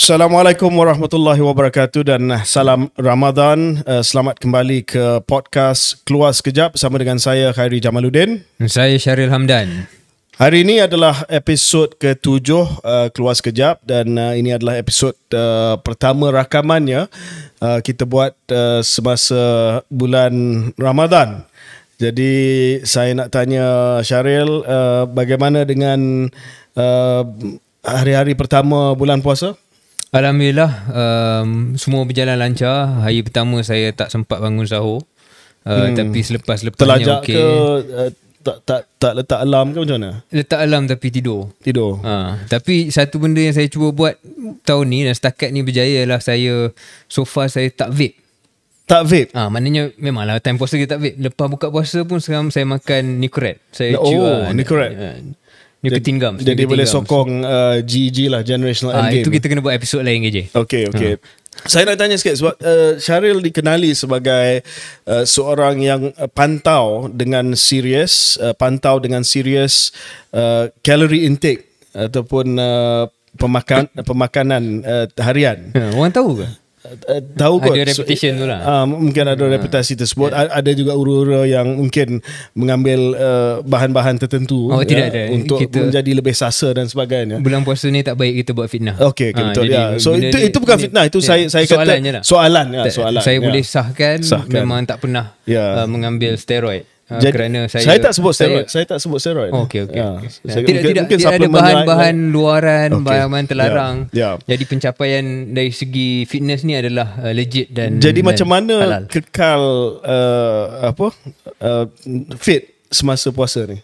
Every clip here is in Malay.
Assalamualaikum warahmatullahi wabarakatuh dan salam Ramadan. Selamat kembali ke podcast Keluar Sekejap bersama dengan saya Khairi Jamaluddin. Saya Syaril Hamdan. Hari ini adalah episod ke-7 Keluar Sekejap dan ini adalah episod pertama rakamannya kita buat semasa bulan Ramadan. Jadi saya nak tanya Syaril, bagaimana dengan hari-hari pertama bulan puasa? Alhamdulillah, semua berjalan lancar. Hari pertama saya tak sempat bangun sahur. Tapi selepas-lepasnya Terlajak okey. ke tak letak alarm ke macam mana? Letak alarm tapi tidur. Tapi satu benda yang saya cuba buat tahun ni dan setakat ni berjaya ialah so far saya tak vape. Tak vape? Maknanya memanglah time puasa kita tak vape. Lepas buka puasa pun sekarang saya makan Nicorette. Saya Nicorette. Nicotine gum. Jadi boleh sokong GG lah, Generational Endgame. Itu kita kena buat episod lain KJ. Okay. Saya nak tanya sikit sebab Syaril dikenali sebagai seorang yang pantau dengan serius calorie intake ataupun pemakanan harian. Orang tahu ke? Tahu kot. Ada reputation tu lah. Mungkin ada reputasi tersebut. Ada juga ura-ura yang mungkin mengambil bahan-bahan tertentu tidak ada. Untuk menjadi lebih sasa dan sebagainya. Bulan puasa ni tak baik kita buat fitnah. Okay, betul. So itu bukan fitnah. Itu saya kata soalan. Saya boleh sahkan memang tak pernah mengambil steroid. Kerana saya tak sebut steroid. Saya tak sebut steroid. Okey. Tidak ada bahan-bahan luaran, bahan-bahan terlarang. Jadi pencapaian dari segi fitness ni adalah legit dan jadi dan macam mana halal. Kekal fit semasa puasa ni?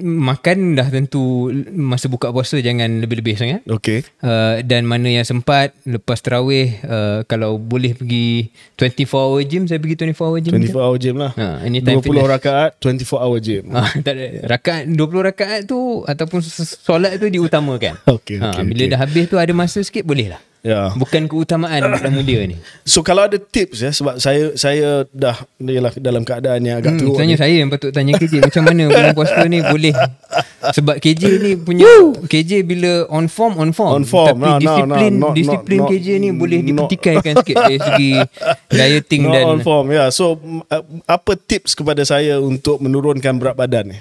Makan dah tentu masa buka puasa jangan lebih-lebih sangat. Okey. Dan mana yang sempat lepas tarawih, kalau boleh pergi 24 hour gym, saya pergi 24 hour gym. 24 hour gym lah. 20 rakaat 24 hour gym. Tak ada. Rakaat 20 rakaat tu ataupun solat tu diutamakan. Okey. Bila dah habis tu ada masa sikit boleh lah. Bukan keutamaan dalam mulia ni. So kalau ada tips sebab saya dah dalam keadaan yang agak teruk. Tanya saya yang patut tanya KJ macam mana bulan puasa ni boleh. Sebab KJ ni punya KJ bila on form. Tapi disiplin KJ ni boleh dipertikaikan sikit dari segi dieting not dan on form. So apa tips kepada saya untuk menurunkan berat badan ni?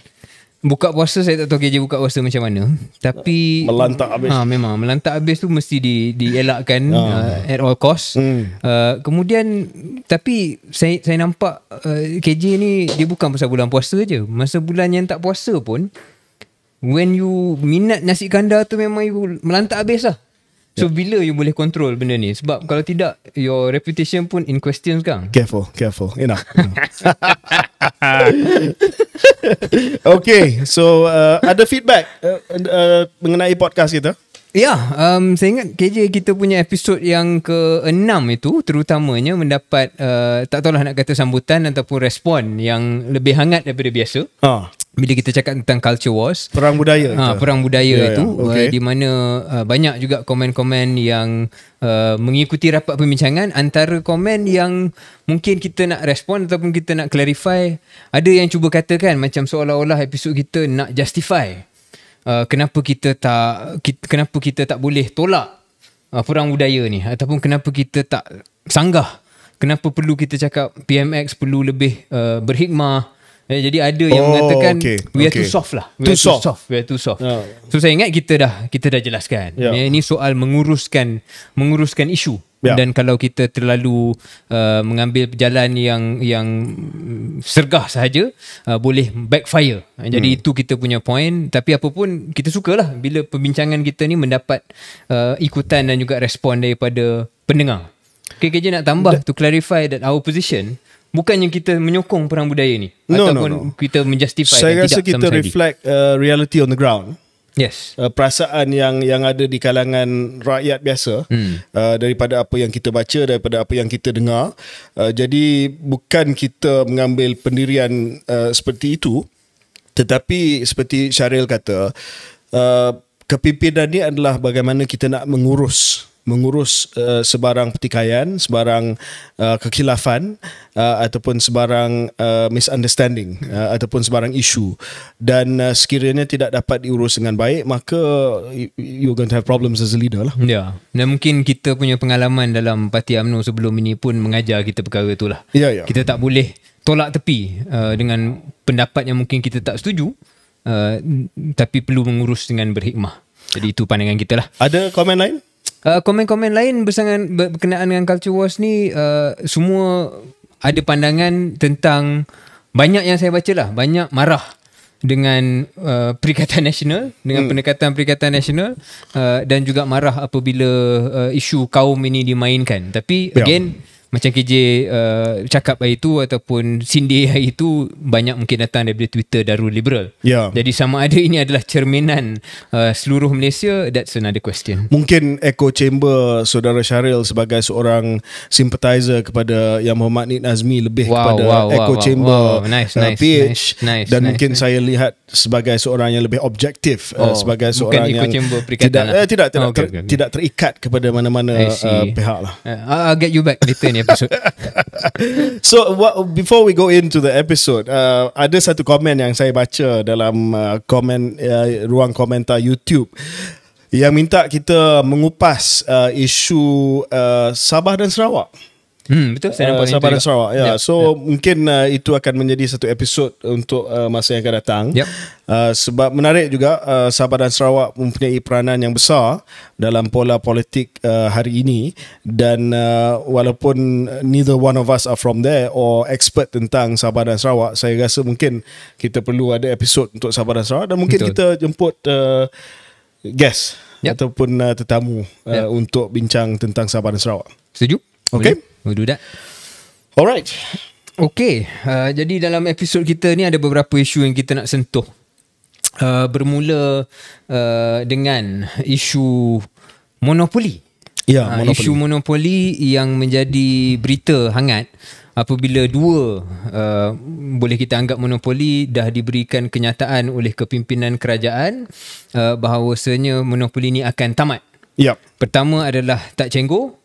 Buka puasa saya tak tahu KJ buka puasa macam mana. Tapi melantak habis. Memang melantak habis tu mesti dielakkan at all cost. Kemudian tapi saya nampak KJ ni dia bukan pasal bulan puasa je. Masa bulan yang tak puasa pun, when you minat nasi kandar tu memang you melantak habis lah. So bila you boleh control benda ni? Sebab kalau tidak, your reputation pun in question sekarang. Careful. Enough. Okay, so ada feedback mengenai podcast kita? Saya ingat KJ kita punya episod yang ke-6 itu terutamanya mendapat tak tahulah nak kata sambutan ataupun respon yang lebih hangat daripada biasa. Bila kita cakap tentang culture wars, perang budaya itu okay. Di mana banyak juga komen-komen yang mengikuti rapat perbincangan. Antara komen yang mungkin kita nak respon ataupun kita nak clarify, ada yang cuba katakan macam seolah-olah episod kita nak justify kenapa kita tak boleh tolak perang budaya ni, ataupun kenapa kita tak sanggah, kenapa perlu kita cakap PMX perlu lebih berhikmah. Jadi ada yang mengatakan we are too soft lah. We are too soft. So saya ingat kita dah jelaskan. Ini soal menguruskan isu. Dan kalau kita terlalu mengambil jalan yang sergah sahaja, boleh backfire. Jadi itu kita punya point. Tapi apa pun kita sukalah bila perbincangan kita ni mendapat ikutan dan juga respon daripada pendengar. KJ nak tambah to clarify that our position bukannya kita menyokong perang budaya ni ataupun kita menjustify. Saya rasa kita reflect reality on the ground. Yes. Perasaan yang ada di kalangan rakyat biasa daripada apa yang kita baca, daripada apa yang kita dengar. Jadi bukan kita mengambil pendirian seperti itu, tetapi seperti Syaril kata, kepimpinan ni adalah bagaimana kita nak mengurus mengurus sebarang pertikaian, sebarang kekhilafan ataupun sebarang misunderstanding ataupun sebarang isu, dan sekiranya tidak dapat diurus dengan baik, maka you're going to have problems as a leader lah. Ya, dan mungkin kita punya pengalaman dalam Parti UMNO sebelum ini pun mengajar kita perkara itulah. Kita tak boleh tolak tepi dengan pendapat yang mungkin kita tak setuju, tapi perlu mengurus dengan berhikmah. Jadi itu pandangan kita lah. Ada komen lain? Komen-komen lain berkenaan dengan culture wars ni, semua ada pandangan tentang, banyak yang saya baca lah, banyak marah dengan Perikatan Nasional, dengan pendekatan Perikatan Nasional, dan juga marah apabila isu kaum ini dimainkan. Tapi again, macam KJ cakap hari itu ataupun sindir hari itu, banyak mungkin datang daripada Twitter Darul Liberal. Jadi sama ada ini adalah cerminan seluruh Malaysia, that's another question. Mungkin echo chamber saudara Syahril sebagai seorang sympathizer kepada Yang Berhormat Nik Nazmi lebih kepada echo chamber PH, dan mungkin saya lihat sebagai seorang yang lebih objektif, sebagai seorang yang tidak terikat kepada mana-mana pihak lah. I'll get you back later ni episode. So before we go into the episode, ada satu komen yang saya baca dalam ruang komentar YouTube yang minta kita mengupas isu Sabah dan Sarawak. Betul, saya nampak Sabah dan Sarawak. Mungkin itu akan menjadi satu episod untuk masa yang akan datang. Sebab menarik juga, Sabah dan Sarawak mempunyai peranan yang besar dalam pola politik hari ini, dan walaupun neither one of us are from there or expert tentang Sabah dan Sarawak, saya rasa mungkin kita perlu ada episod untuk Sabah dan Sarawak, dan mungkin kita jemput guest ataupun tetamu untuk bincang tentang Sabah dan Sarawak. Setuju? Okay, we'll do that. Alright. Okay, jadi dalam episod kita ni ada beberapa isu yang kita nak sentuh. Bermula dengan isu monopoli. Monopoli. Isu monopoli yang menjadi berita hangat apabila dua boleh kita anggap monopoli dah diberikan kenyataan oleh kepimpinan kerajaan bahawasanya monopoli ni akan tamat. Pertama adalah Tak Cenggo.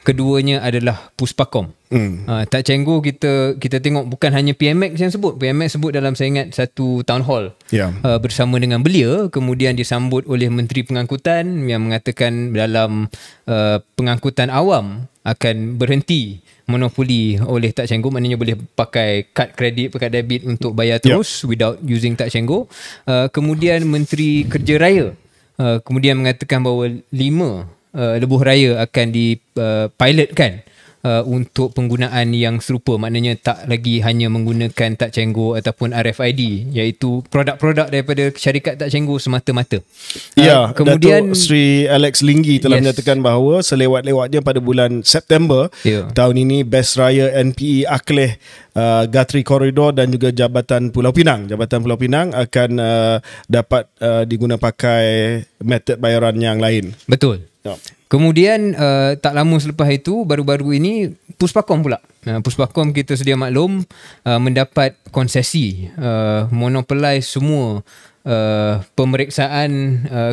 Keduanya adalah Puspakom. Tak Cenggo kita tengok bukan hanya PMX yang sebut. PMX sebut dalam, saya ingat, satu town hall bersama dengan belia. Kemudian disambut oleh Menteri Pengangkutan yang mengatakan dalam pengangkutan awam akan berhenti monopoli oleh Tak Cenggo. Maknanya boleh pakai kad kredit, pakai debit untuk bayar terus without using Tak Cenggo. Kemudian Menteri Kerja Raya kemudian mengatakan bahawa 5 lebuh raya akan dipilotkan untuk penggunaan yang serupa, maknanya tak lagi hanya menggunakan Tak Cenggo ataupun RFID, iaitu produk-produk daripada syarikat Tak Cenggo semata-mata. Kemudian Datuk Sri Alex Linggi telah menyatakan bahawa selewat-lewatnya pada bulan September tahun ini, Best Raya NPE Akleh, Guthrie Corridor dan juga Jabatan Pulau Pinang akan dapat diguna pakai metod bayaran yang lain. Betul. Kemudian tak lama selepas itu, baru-baru ini, Puspakom pula. Puspakom, kita sedia maklum, mendapat konsesi monopolize semua pemeriksaan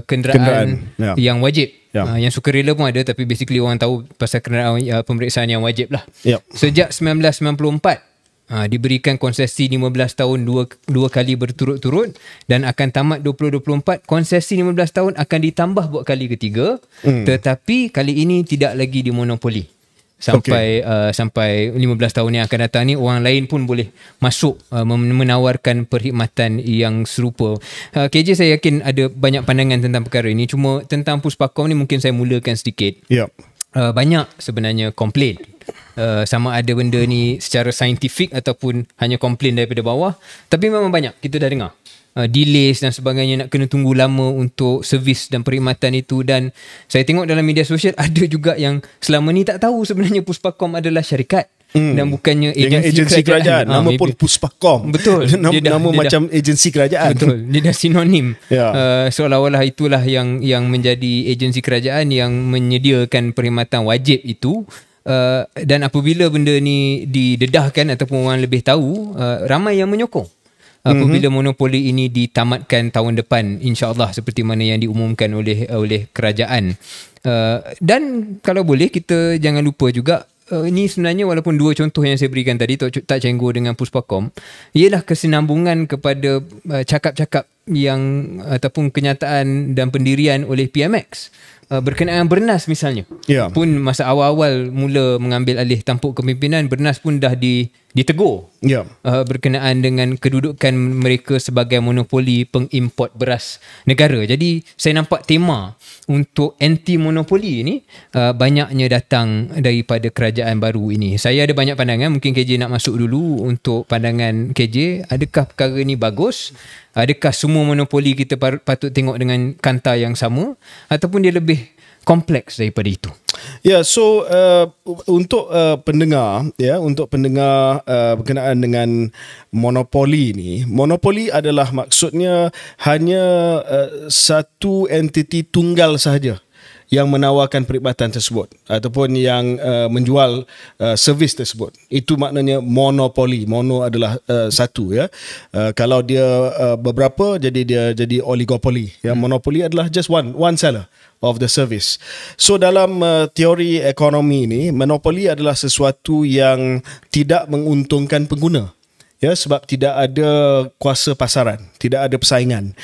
kenderaan yang wajib. Yang sukarela pun ada, tapi basically orang tahu pasal kenderaan pemeriksaan yang wajib lah. Sejak 1994 diberikan konsesi 15 tahun dua kali berturut-turut, dan akan tamat 2024. Konsesi 15 tahun akan ditambah buat kali ketiga, tetapi kali ini tidak lagi dimonopoli. Sampai 15 tahun yang akan datang ni, orang lain pun boleh masuk menawarkan perkhidmatan yang serupa. KJ, saya yakin ada banyak pandangan tentang perkara ini. Cuma tentang Puspakom ni mungkin saya mulakan sedikit. Banyak sebenarnya komplain, sama ada benda ni secara saintifik ataupun hanya komplain daripada bawah. Tapi memang banyak kita dah dengar delays dan sebagainya, nak kena tunggu lama untuk servis dan perkhidmatan itu. Dan saya tengok dalam media sosial ada juga yang selama ni tak tahu sebenarnya Puspakom adalah syarikat dan bukannya agensi kerajaan. Nama pun Puspakom. Betul. Nama macam agensi kerajaan. Betul. Dia dah sinonim. Seolah-olah itulah yang menjadi agensi kerajaan yang menyediakan perkhidmatan wajib itu. Dan apabila benda ni didedahkan ataupun orang lebih tahu, ramai yang menyokong. apabila monopoli ini ditamatkan tahun depan, insya-Allah seperti mana yang diumumkan oleh kerajaan. Dan kalau boleh kita jangan lupa juga, ini sebenarnya walaupun dua contoh yang saya berikan tadi, Tak Cenggo dengan Puspakom, ialah kesinambungan kepada cakap-cakap yang ataupun kenyataan dan pendirian oleh PMX berkenaan Bernas misalnya. Pun masa awal-awal mula mengambil alih tampuk kepimpinan, Bernas pun dah ditegur berkenaan dengan kedudukan mereka sebagai monopoli pengimport beras negara. Jadi saya nampak tema untuk anti monopoli ini banyaknya datang daripada kerajaan baru ini. Saya ada banyak pandangan, mungkin KJ nak masuk dulu untuk pandangan KJ. Adakah perkara ini bagus? Adakah semua monopoli kita patut tengok dengan kanta yang sama, ataupun dia lebih kompleks daripada itu? So untuk pendengar, untuk pendengar berkenaan dengan monopoli ni, monopoli adalah maksudnya hanya satu entiti tunggal sahaja yang menawarkan perkhidmatan tersebut ataupun yang menjual servis tersebut. Itu maknanya monopoli. Mono adalah satu, kalau dia beberapa, jadi dia jadi oligopoli. Monopoli adalah just one seller of the service. So dalam teori ekonomi ini, monopoli adalah sesuatu yang tidak menguntungkan pengguna. Sebab tidak ada kuasa pasaran, tidak ada persaingan.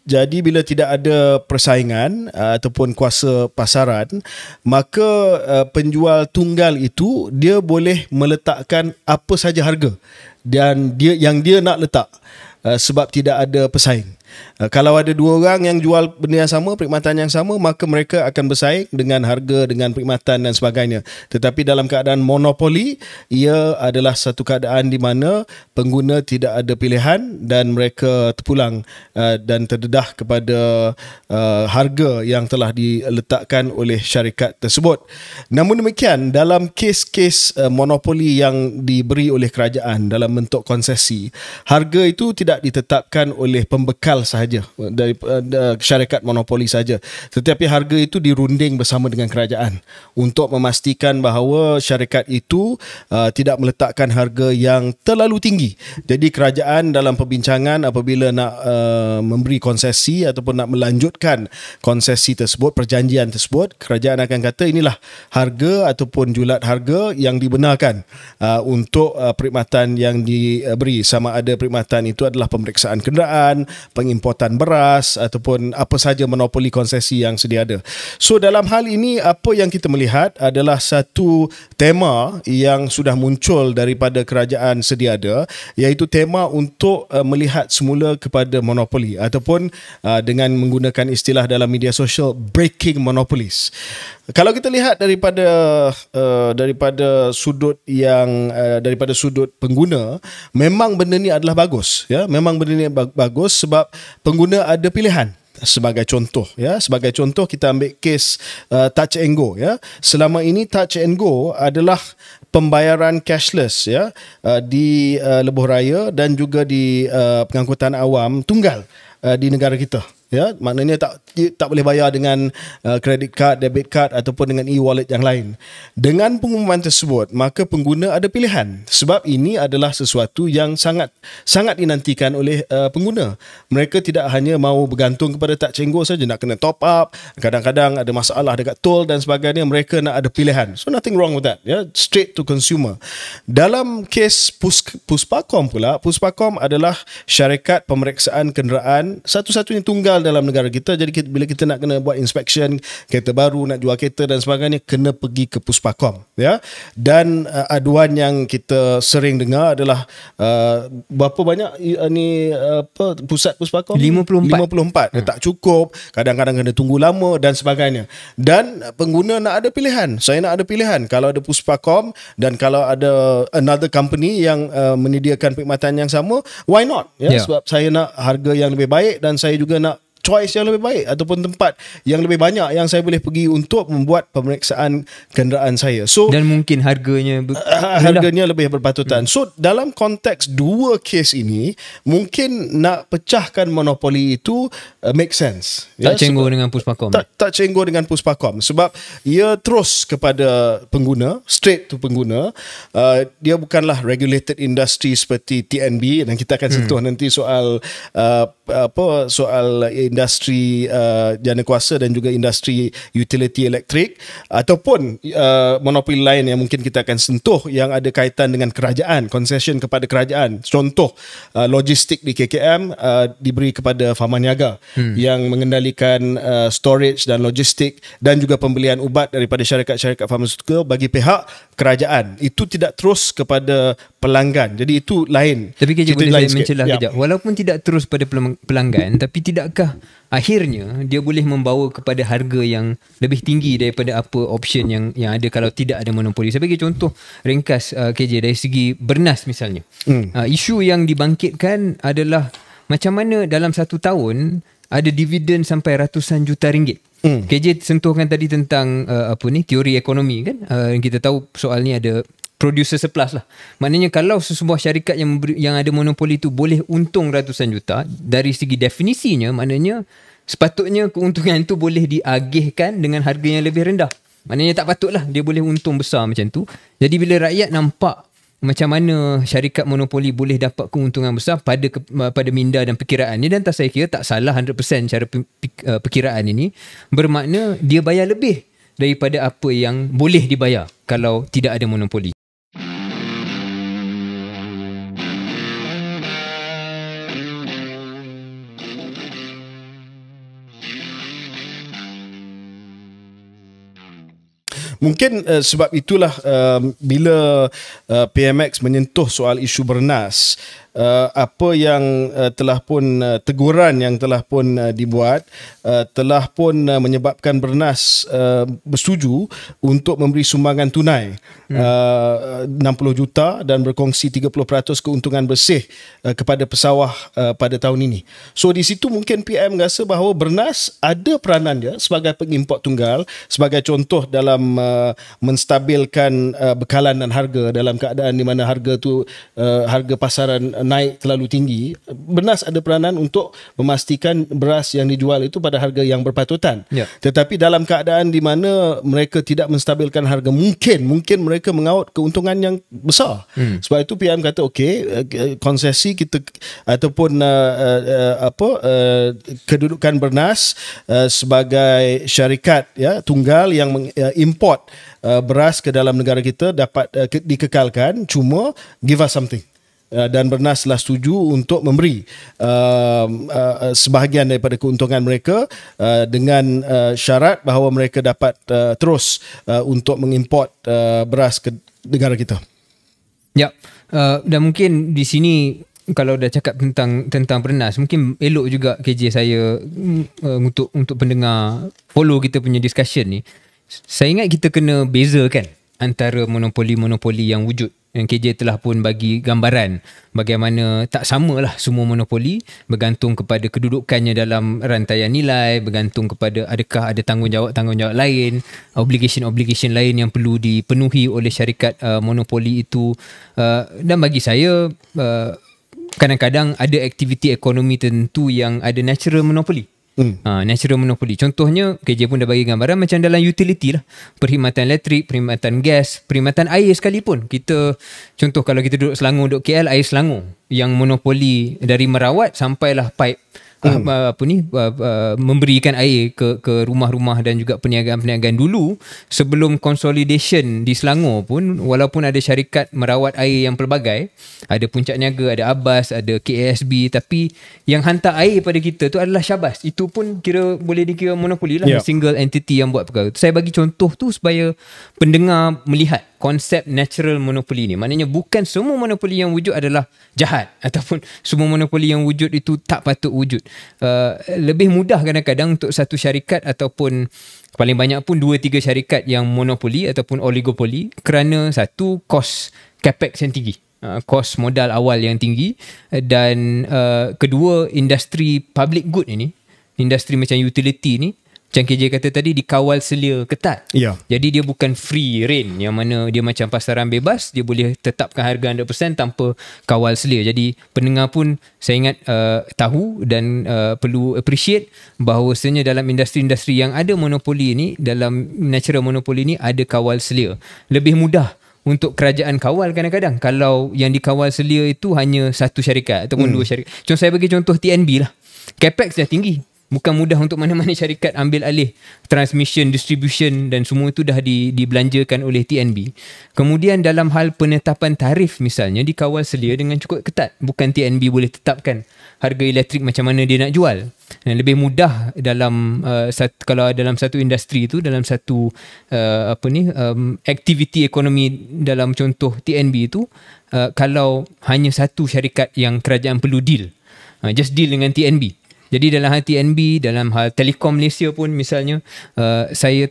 Jadi bila tidak ada persaingan ataupun kuasa pasaran, maka penjual tunggal itu dia boleh meletakkan apa saja harga dan dia nak letak, sebab tidak ada pesaing. Kalau ada dua orang yang jual benda yang sama, perkhidmatan yang sama, maka mereka akan bersaing dengan harga, dengan perkhidmatan dan sebagainya. Tetapi dalam keadaan monopoli, ia adalah satu keadaan di mana pengguna tidak ada pilihan dan mereka terpulang dan terdedah kepada harga yang telah diletakkan oleh syarikat tersebut. Namun demikian, dalam kes-kes monopoli yang diberi oleh kerajaan dalam bentuk konsesi, harga itu tidak ditetapkan oleh pembekal sahaja, dari syarikat monopoli saja, tetapi harga itu dirunding bersama dengan kerajaan untuk memastikan bahawa syarikat itu tidak meletakkan harga yang terlalu tinggi. Jadi kerajaan dalam perbincangan apabila nak memberi konsesi ataupun nak melanjutkan konsesi tersebut, perjanjian tersebut, kerajaan akan kata inilah harga ataupun julat harga yang dibenarkan untuk perkhidmatan yang diberi, sama ada perkhidmatan itu adalah pemeriksaan kenderaan, pengimportan beras ataupun apa saja monopoli konsesi yang sedia ada. So dalam hal ini, apa yang kita melihat adalah satu tema yang sudah muncul daripada kerajaan sedia ada, iaitu tema untuk melihat semula kepada monopoli ataupun dengan menggunakan istilah dalam media sosial, breaking monopolies. Kalau kita lihat daripada sudut pengguna, memang benda ni adalah bagus, memang benda ni bagus sebab pengguna ada pilihan. Sebagai contoh, kita ambil kes Touch and Go. Selama ini Touch and Go adalah pembayaran cashless di lebuh raya dan juga di pengangkutan awam tunggal di negara kita. Maknanya tak boleh bayar dengan credit card, debit card ataupun dengan e-wallet yang lain. Dengan pengumuman tersebut, maka pengguna ada pilihan sebab ini adalah sesuatu yang sangat dinantikan oleh pengguna. Mereka tidak hanya mahu bergantung kepada Touch and Go saja, nak kena top up, kadang-kadang ada masalah dekat tol dan sebagainya, mereka nak ada pilihan. So nothing wrong with that, straight to consumer. Dalam kes Puspakom pula, Puspakom adalah syarikat pemeriksaan kenderaan satu-satunya tunggal dalam negara kita. Jadi bila kita nak kena buat inspection kereta baru, nak jual kereta dan sebagainya, kena pergi ke Puspakom. Dan aduan yang kita sering dengar adalah berapa banyak pusat Puspakom? 54. Tak cukup, kadang-kadang kena tunggu lama dan sebagainya. Dan pengguna nak ada pilihan. Saya nak ada pilihan. Kalau ada Puspakom dan kalau ada another company yang menyediakan perkhidmatan yang sama, why not? Sebab saya nak harga yang lebih baik dan saya juga nak choice yang lebih baik ataupun tempat yang lebih banyak yang saya boleh pergi untuk membuat pemeriksaan kenderaan saya. So dan mungkin harganya harganya lebih berpatutan. So dalam konteks dua kes ini, mungkin nak pecahkan monopoli itu make sense. Tak cenggor dengan Puspakom. Tak cenggor dengan Puspakom sebab ia terus kepada pengguna, straight to pengguna. Dia bukanlah regulated industry seperti TNB, dan kita akan sentuh nanti soal soal industri jana kuasa dan juga industri utility elektrik, ataupun monopoli lain yang mungkin kita akan sentuh yang ada kaitan dengan kerajaan, concession kepada kerajaan. Contoh, logistik di KKM diberi kepada Farman Niaga yang mengendalikan storage dan logistik dan juga pembelian ubat daripada syarikat-syarikat farmaceutical bagi pihak kerajaan. Itu tidak terus kepada pelanggan. Jadi itu lain. Tapi KJ boleh saya mencelah kejap. Walaupun tidak terus pada pelanggan, tapi tidakkah akhirnya dia boleh membawa kepada harga yang lebih tinggi daripada apa option yang ada kalau tidak ada monopoli? Saya bagi contoh ringkas KJ dari segi bernas misalnya. Isu yang dibangkitkan adalah macam mana dalam satu tahun ada dividen sampai ratusan juta ringgit. KJ sentuhkan tadi tentang teori ekonomi kan. Kita tahu soal ni ada producer surplus lah. Maknanya kalau sesebuah syarikat yang ada monopoli tu boleh untung ratusan juta, dari segi definisinya maknanya sepatutnya keuntungan tu boleh diagihkan dengan harga yang lebih rendah. Maknanya tak patutlah dia boleh untung besar macam tu. Jadi bila rakyat nampak macam mana syarikat monopoli boleh dapat keuntungan besar pada minda dan perkiraan ni, dan saya kira tak salah 100% cara perkiraan ini, bermakna dia bayar lebih daripada apa yang boleh dibayar kalau tidak ada monopoli. Mungkin sebab itulah bila PMX menyentuh soal isu bernas, apa yang telah pun teguran yang telah pun dibuat telah pun menyebabkan bernas bersetuju untuk memberi sumbangan tunai 60 juta dan berkongsi 30% keuntungan bersih kepada pesawah pada tahun ini. So di situ mungkin PM rasa bahawa bernas ada peranan dia sebagai pengimport tunggal, sebagai contoh dalam menstabilkan bekalan dan harga dalam keadaan di mana harga tu harga pasaran naik terlalu tinggi. Bernas ada peranan untuk memastikan beras yang dijual itu pada harga yang berpatutan. Tetapi dalam keadaan di mana mereka tidak menstabilkan harga, mungkin mereka mengaut keuntungan yang besar. Sebab itu PM kata okey, konsesi kita ataupun kedudukan bernas sebagai syarikat tunggal yang mengimport beras ke dalam negara kita dapat dikekalkan, cuma give us something. Dan bernas telah setuju untuk memberi sebahagian daripada keuntungan mereka dengan syarat bahawa mereka dapat terus untuk mengimport beras ke negara kita. Ya, dan mungkin di sini kalau dah cakap tentang bernas, mungkin elok juga KJ saya untuk pendengar follow kita punya discussion ni. Saya ingat kita kena bezakan antara monopoli-monopoli yang wujud. Yang KJ telah pun bagi gambaran bagaimana tak samalah semua monopoli, bergantung kepada kedudukannya dalam rantaian nilai, bergantung kepada adakah ada tanggungjawab lain, obligation lain yang perlu dipenuhi oleh syarikat monopoli itu. Dan bagi saya kadang-kadang ada aktiviti ekonomi tertentu yang ada natural monopoli. Natural monopoli. Contohnya KJ pun dah bagi gambaran macam dalam utility lah, perkhidmatan elektrik, perkhidmatan gas, perkhidmatan air sekalipun. Kita contoh kalau kita duduk Selangor, duduk KL, air Selangor yang monopoli dari merawat sampailah pipe memberikan air ke rumah-rumah dan juga perniagaan-perniagaan. Dulu sebelum consolidation di Selangor pun, walaupun ada syarikat merawat air yang pelbagai, ada Puncak Niaga, ada Abbas, ada KASB, tapi yang hantar air pada kita tu adalah Syabas. Itu pun boleh dikira monopoli lah, single entity yang buat perkara tu. Saya bagi contoh tu supaya pendengar melihat konsep natural monopoli ni. Maknanya bukan semua monopoli yang wujud adalah jahat, ataupun semua monopoli yang wujud itu tak patut wujud. Lebih mudah kadang-kadang untuk satu syarikat ataupun paling banyak pun 2-3 syarikat yang monopoli ataupun oligopoli, kerana satu, kos capex yang tinggi, kos modal awal yang tinggi, dan kedua, industri public good ini, industri macam utility ni, macam KJ kata tadi, dikawal selia ketat. Jadi dia bukan free reign yang mana dia macam pasaran bebas, dia boleh tetapkan harga 100% tanpa kawal selia. Jadi pendengar pun saya ingat tahu dan perlu appreciate bahawasanya dalam industri-industri yang ada monopoli ni, dalam natural monopoli ni ada kawal selia. Lebih mudah untuk kerajaan kawal kadang-kadang kalau yang dikawal selia itu hanya satu syarikat ataupun dua syarikat. Saya bagi contoh TNB lah. Capex dah tinggi. Bukan mudah untuk mana-mana syarikat ambil alih transmission, distribution dan semua itu dah dibelanjakan oleh TNB. Kemudian dalam hal penetapan tarif misalnya dikawal selia dengan cukup ketat. Bukan TNB boleh tetapkan harga elektrik macam mana dia nak jual. Dan lebih mudah dalam kalau dalam satu industri itu, dalam satu aktiviti ekonomi dalam contoh TNB itu, kalau hanya satu syarikat yang kerajaan perlu deal. Just deal dengan TNB. Jadi dalam hal TNB, dalam hal Telekom Malaysia pun misalnya, saya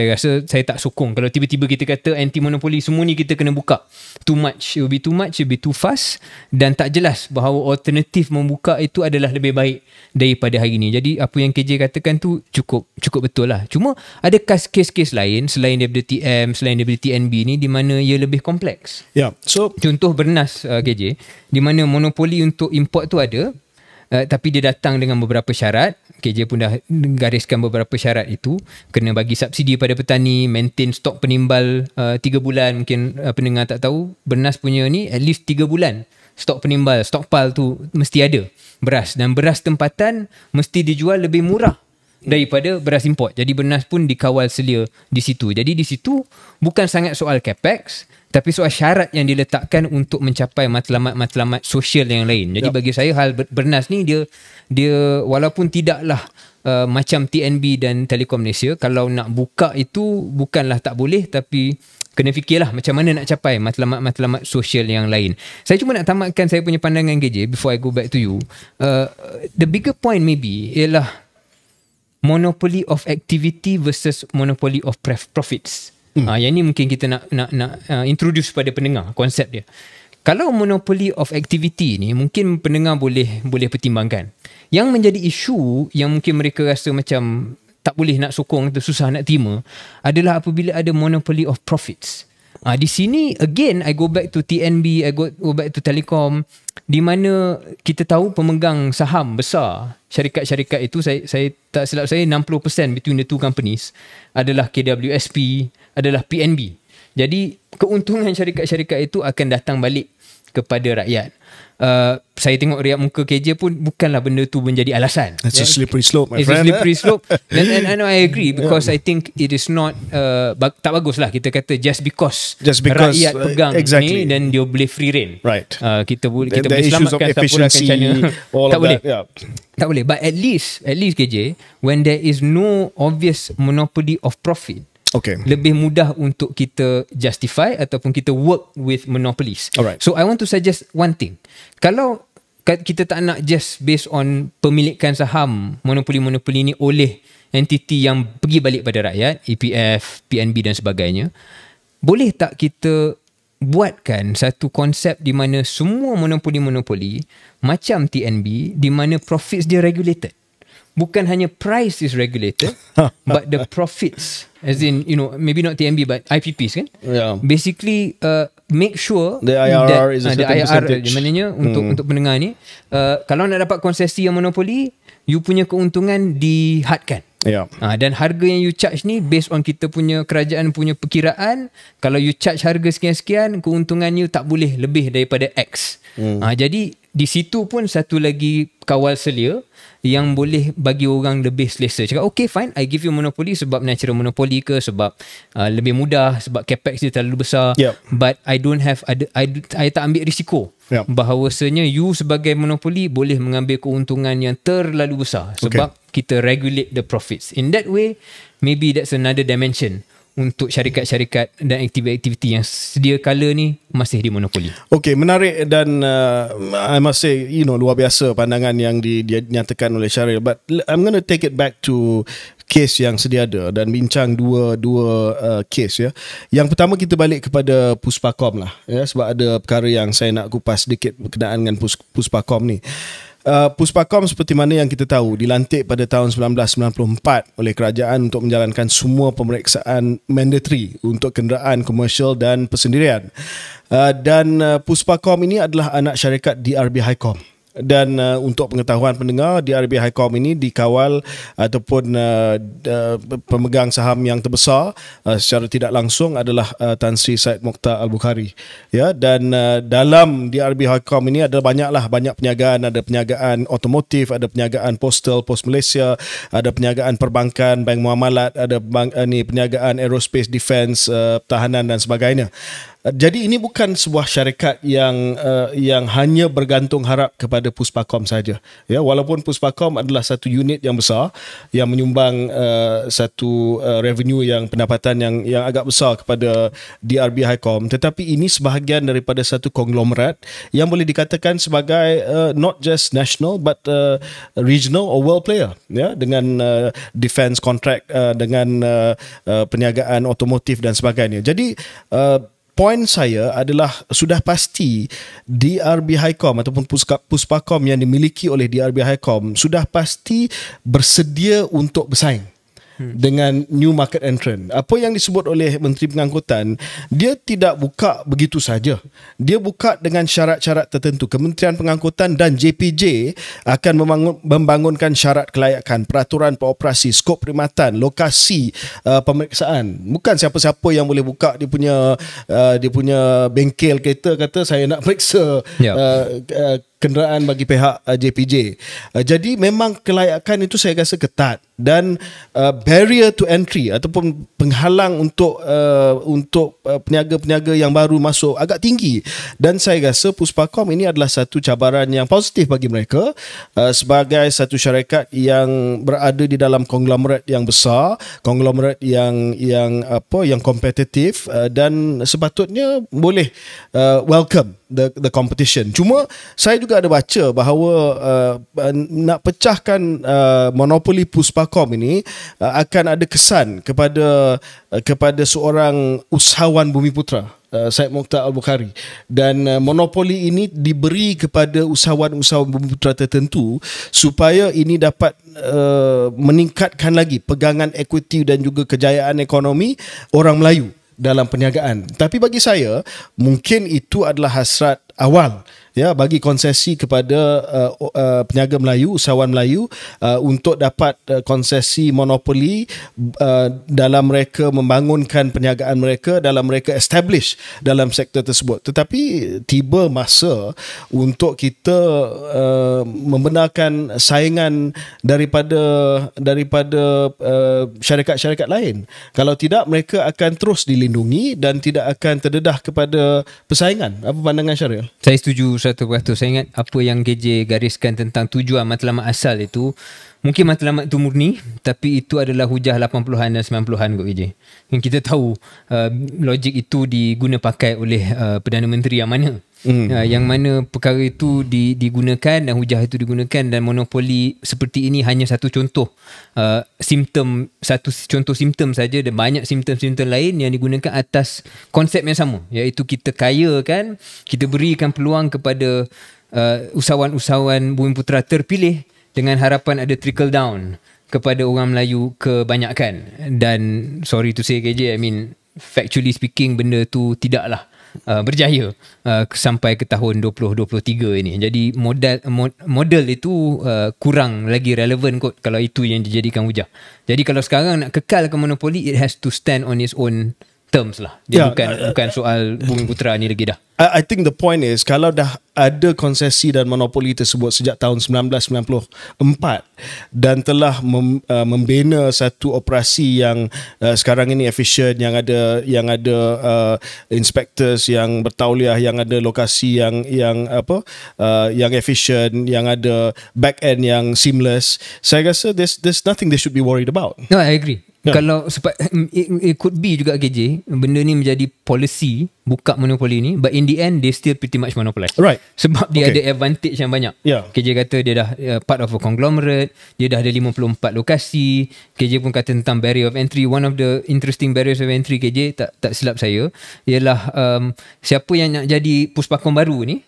rasa saya tak sokong kalau tiba-tiba kita kata anti-monopoli, semua ni kita kena buka. Too much, it will be too much, it will be too fast dan tak jelas bahawa alternatif membuka itu adalah lebih baik daripada hari ni. Jadi apa yang KJ katakan tu cukup betul lah. Cuma ada kes-kes lain selain daripada TM, selain daripada TNB ni di mana ia lebih kompleks. So contoh bernas KJ, di mana monopoli untuk import tu ada, tapi dia datang dengan beberapa syarat. KJ pun dah gariskan beberapa syarat itu. Kena bagi subsidi pada petani, maintain stok penimbal 3 bulan. Mungkin pendengar tak tahu, bernas punya ni at least 3 bulan stok penimbal, stockpile tu mesti ada beras. Dan beras tempatan mesti dijual lebih murah daripada beras import. Jadi bernas pun dikawal selia di situ. Jadi di situ bukan sangat soal capex, tapi soal syarat yang diletakkan untuk mencapai matlamat-matlamat sosial yang lain. Jadi bagi saya hal bernas ni dia walaupun tidaklah macam TNB dan Telekom Malaysia, kalau nak buka itu bukanlah tak boleh, tapi kena fikirlah macam mana nak capai matlamat-matlamat sosial yang lain. Saya cuma nak tamatkan saya punya pandangan KJ before I go back to you. The bigger point maybe ialah monopoly of activity versus monopoly of profits. Yang ni mungkin kita nak introduce pada pendengar konsep dia. Kalau monopoly of activity ni mungkin pendengar boleh pertimbangkan. Yang menjadi isu yang mungkin mereka rasa macam tak boleh nak sokong atau susah nak terima adalah apabila ada monopoly of profits. Di sini again I go back to TNB, I go back to Telekom, di mana kita tahu pemegang saham besar syarikat-syarikat itu, saya tak silap saya 60% between the two companies adalah KWSP, adalah PNB. Jadi keuntungan syarikat-syarikat itu akan datang balik kepada rakyat. Saya tengok riak muka KJ pun bukanlah benda tu menjadi alasan. It's a slippery slope, my friend. It's a slippery slope. And I agree because I think it is not tak bagus lah kita kata just because rakyat pegang ni dan dia boleh free reign. Right. Kita boleh selamatkan Sapura Kencana. Tak boleh. Tak boleh. But at least KJ, when there is no obvious monopoly of profit, lebih mudah untuk kita justify ataupun kita work with monopolies. Alright. So I want to suggest one thing. Kalau kita tak nak just based on pemilikan saham monopoli-monopoli ni oleh entiti yang pergi balik pada rakyat, EPF, PNB dan sebagainya, boleh tak kita buatkan satu konsep di mana semua monopoli-monopoli macam TNB, di mana profits dia regulated. Bukan hanya price is regulated, but the profits, as in, maybe not TNB but IPPs kan? Basically make sure the IRR is a certain percentage. Maknanya untuk pendengar ni, kalau nak dapat konsesi yang monopoli, you punya keuntungan dihadkan. Dan harga yang you charge ni based on kita punya kerajaan punya perkiraan, kalau you charge harga sekian-sekian, keuntungan you tak boleh lebih daripada X. Jadi di situ pun satu lagi kawal selia yang boleh bagi orang lebih selesa. Cakap okay fine, I give you monopoly sebab natural monopoly ke, sebab lebih mudah, sebab capex dia terlalu besar, but I don't have I tak ambil risiko bahawasanya you sebagai monopoli boleh mengambil keuntungan yang terlalu besar sebab kita regulate the profits. In that way, maybe that's another dimension untuk syarikat-syarikat dan aktiviti-aktiviti yang sedia kala ni masih dimonopoli. Okay, menarik dan I must say, luar biasa pandangan yang dinyatakan oleh Syaril. But I'm going to take it back to case yang sedia ada dan bincang dua case ya. Yang pertama kita balik kepada Puspakom lah ya, sebab ada perkara yang saya nak kupas sedikit berkenaan dengan Puspakom ni. Puspakom seperti mana yang kita tahu dilantik pada tahun 1994 oleh kerajaan untuk menjalankan semua pemeriksaan mandatory untuk kenderaan komersial dan persendirian. Dan Puspakom ini adalah anak syarikat DRB Highcom. Dan untuk pengetahuan pendengar, DRB Highcom ini dikawal ataupun pemegang saham yang terbesar secara tidak langsung adalah Tan Sri Syed Mokhtar Al-Bukhari. Ya, dan dalam DRB Highcom ini ada banyak perniagaan, ada perniagaan otomotif, ada perniagaan postal, Pos Malaysia, ada perniagaan perbankan, bank muamalat, ada perniagaan aerospace, defense, pertahanan dan sebagainya. Jadi ini bukan sebuah syarikat yang hanya bergantung harap kepada Puspakom saja. Ya, walaupun Puspakom adalah satu unit yang besar yang menyumbang satu revenue yang pendapatan yang agak besar kepada DRB Highcom, tetapi ini sebahagian daripada satu konglomerat yang boleh dikatakan sebagai not just national but regional or world player, ya, dengan defense contract, dengan perniagaan otomotif dan sebagainya. Jadi poin saya adalah sudah pasti DRB Highcom ataupun Puspakom yang dimiliki oleh DRB Highcom sudah pasti bersedia untuk bersaing dengan new market entrant. Apa yang disebut oleh Menteri Pengangkutan, dia tidak buka begitu saja. Dia buka dengan syarat-syarat tertentu. Kementerian Pengangkutan dan JPJ akan membangunkan syarat kelayakan, peraturan peroperasi, skop perkhidmatan, lokasi pemeriksaan. Bukan siapa-siapa yang boleh buka dia punya bengkel kereta kata saya nak periksa kenderaan bagi pihak JPJ. Jadi memang kelayakan itu saya rasa ketat dan barrier to entry ataupun penghalang untuk peniaga-peniaga yang baru masuk agak tinggi, dan saya rasa Puspakom ini adalah satu cabaran yang positif bagi mereka sebagai satu syarikat yang berada di dalam konglomerat yang besar, konglomerat yang kompetitif, dan sepatutnya boleh welcome the competition. Cuma saya juga ada baca bahawa nak pecahkan monopoli Puspakom ini akan ada kesan kepada seorang usahawan Bumiputera, Syed Mokhtar Al-Bukhari, dan monopoli ini diberi kepada usahawan-usahawan Bumiputera tertentu supaya ini dapat meningkatkan lagi pegangan equity dan juga kejayaan ekonomi orang Melayu dalam perniagaan. Tapi bagi saya mungkin itu adalah hasrat awal, ya, bagi konsesi kepada peniaga Melayu, usahawan Melayu untuk dapat konsesi monopoli dalam mereka membangunkan perniagaan mereka, dalam mereka establish dalam sektor tersebut. Tetapi tiba masa untuk kita membenarkan saingan daripada syarikat-syarikat lain. Kalau tidak, mereka akan terus dilindungi dan tidak akan terdedah kepada persaingan. Apa pandangan Syaril? Saya setuju 100%. Saya ingat apa yang KJ gariskan tentang tujuan matlamat asal itu, mungkin matlamat itu murni, tapi itu adalah hujah 80-an dan 90-an kot KJ. Yang kita tahu logik itu diguna pakai oleh Perdana Menteri yang mana. Yang mana perkara itu digunakan dan hujah itu digunakan, dan monopoli seperti ini hanya satu contoh satu contoh simptom saja, dan banyak simptom-simptom lain yang digunakan atas konsep yang sama, iaitu kita kayakan, kita berikan peluang kepada usahawan-usahawan Bumiputera terpilih dengan harapan ada trickle down kepada orang Melayu kebanyakan. Dan sorry to say KJ, I mean factually speaking, benda tu tidaklah berjaya sampai ke tahun 2023 ini. Jadi model itu kurang lagi relevan kot kalau itu yang dijadikan hujah. Jadi kalau sekarang nak kekalkan monopoli, it has to stand on its own terms lah. Dia bukan soal Bumiputera ni lagi dah. I think the point is, kalau dah ada konsesi dan monopoli tersebut sejak tahun 1994 dan telah membina satu operasi yang sekarang ini efisien, yang ada inspectors yang bertauliah, yang ada lokasi yang efisien, yang ada back end yang seamless, saya rasa there's nothing they should be worried about. No, I agree. Yeah. Kalau it could be juga KJ, benda ni menjadi policy buka monopoli ni, but in the end they still pretty much monopolize. Right. Sebab dia ada advantage yang banyak. Yeah. KJ kata dia dah part of a conglomerate, dia dah ada 54 lokasi. KJ pun kata tentang barrier of entry. One of the interesting barriers of entry KJ, tak silap saya, ialah siapa yang nak jadi Puspakom baru ni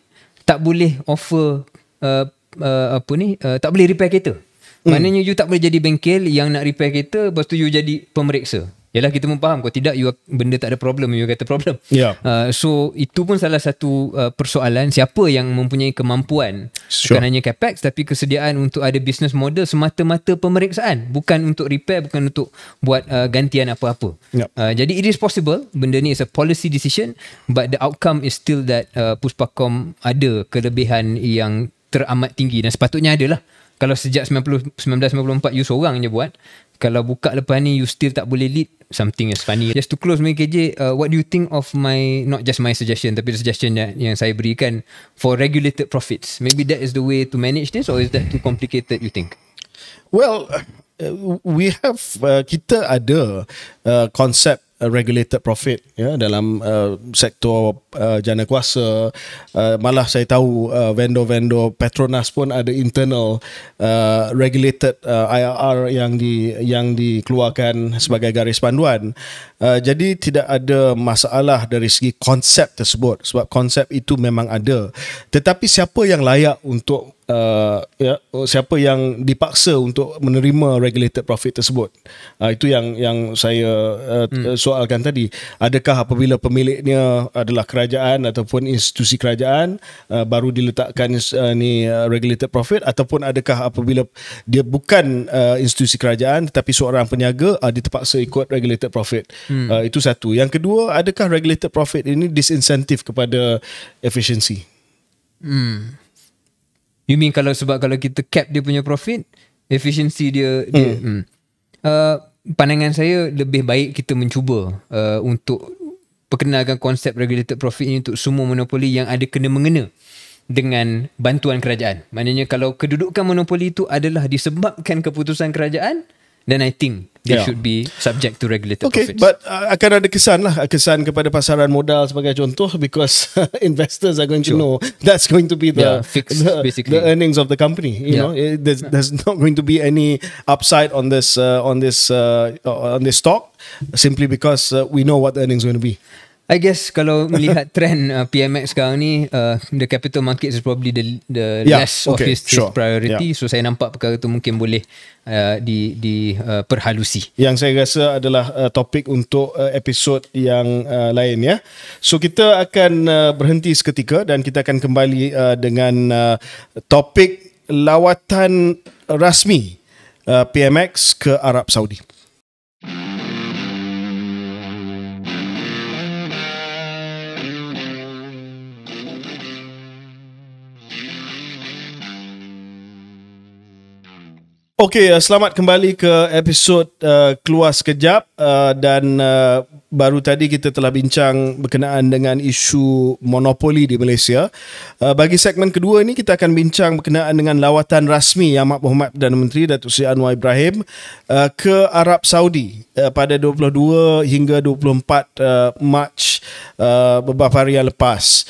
tak boleh offer tak boleh repair kereta. Maknanya you tak boleh jadi bengkel yang nak repair kereta, lepas tu you jadi pemeriksa. Yalah, kita pun faham, kalau tidak benda tak ada problem, you kata problem. So itu pun salah satu persoalan, siapa yang mempunyai kemampuan, bukan hanya capex tapi kesediaan untuk ada business model semata-mata pemeriksaan, bukan untuk repair, bukan untuk buat gantian apa-apa. Jadi it is possible, benda ni is a policy decision, but the outcome is still that Puspakom ada kelebihan yang teramat tinggi dan sepatutnya ada lah. Kalau sejak 1994 you seorang je buat, kalau buka lepas ni you still tak boleh lead, something is funny. Just to close, KJ, what do you think of not just my suggestion, tapi suggestion yang saya berikan for regulated profits? Maybe that is the way to manage this, or is that too complicated, you think? Well, we have kita ada konsep regulated profit dalam sektor jana kuasa. Malah saya tahu vendor-vendor Petronas pun ada internal regulated IRR yang dikeluarkan sebagai garis panduan. Jadi tidak ada masalah dari segi konsep tersebut, sebab konsep itu memang ada. Tetapi siapa yang layak untuk siapa yang dipaksa untuk menerima regulated profit tersebut, itu yang saya soalkan tadi. Adakah apabila pemiliknya adalah kerajaan ataupun institusi kerajaan baru diletakkan regulated profit, ataupun adakah apabila dia bukan institusi kerajaan tetapi seorang peniaga, dia terpaksa ikut regulated profit. Itu satu. Yang kedua, adakah regulated profit ini disinsentif kepada efisiensi? You mean kalau kita cap dia punya profit, efisiensi dia pandangan saya lebih baik kita mencuba untuk perkenalkan konsep regulated profit ini untuk semua monopoli yang ada kena-mengena dengan bantuan kerajaan. Maknanya kalau kedudukan monopoli itu adalah disebabkan keputusan kerajaan, then I think they should be subject to regulated profits. But akan ada kesan kepada pasaran modal sebagai contoh, because investors are going to know that's going to be the earnings of the company. You know, there's not going to be any upside on this stock, simply because we know what the earnings are going to be. I guess kalau melihat trend PMX sekarang ni, the capital market is probably the less of his priority. So saya nampak perkara tu mungkin boleh diperhalusi. Yang saya rasa adalah topik untuk episod yang lain ya. So kita akan berhenti seketika dan kita akan kembali dengan topik lawatan rasmi PMX ke Arab Saudi. Okey, selamat kembali ke episod Keluar Sekejap, dan baru tadi kita telah bincang berkenaan dengan isu monopoli di Malaysia. Bagi segmen kedua ini kita akan bincang berkenaan dengan lawatan rasmi Yang Amat Berhormat Perdana Menteri Datuk Seri Anwar Ibrahim ke Arab Saudi pada 22 hingga 24 Mac beberapa hari yang lepas.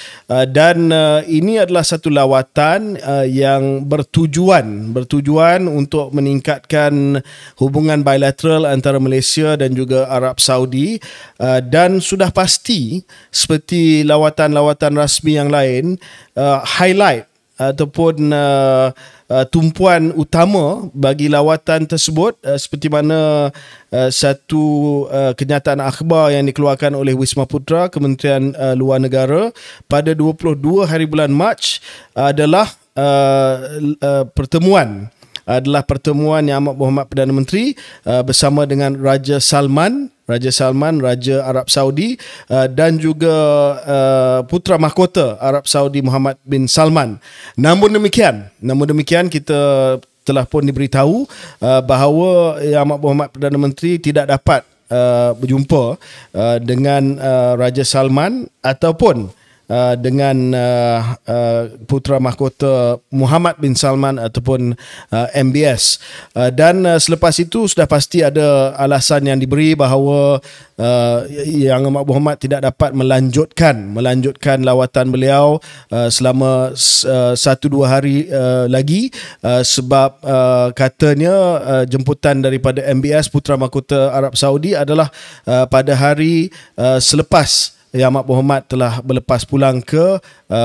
Dan ini adalah satu lawatan yang bertujuan untuk meningkatkan hubungan bilateral antara Malaysia dan juga Arab Saudi, dan sudah pasti seperti lawatan-lawatan rasmi yang lain, highlight ataupun tumpuan utama bagi lawatan tersebut seperti mana satu kenyataan akhbar yang dikeluarkan oleh Wisma Putra, Kementerian Luar Negara pada 22 hari bulan Mac adalah pertemuan Yang Amat Berhormat Perdana Menteri bersama dengan Raja Salman, Raja Arab Saudi, dan juga Putra Mahkota Arab Saudi Muhammad bin Salman. Namun demikian kita telah pun diberitahu bahawa Yang Amat Berhormat Perdana Menteri tidak dapat berjumpa dengan Raja Salman ataupun dengan Putra Mahkota Muhammad bin Salman ataupun MBS, dan selepas itu sudah pasti ada alasan yang diberi bahawa Yang Amat Berhormat tidak dapat melanjutkan lawatan beliau selama 1-2 hari lagi, sebab katanya jemputan daripada MBS Putra Mahkota Arab Saudi adalah pada hari selepas Yang Amat Berhormat telah berlepas pulang ke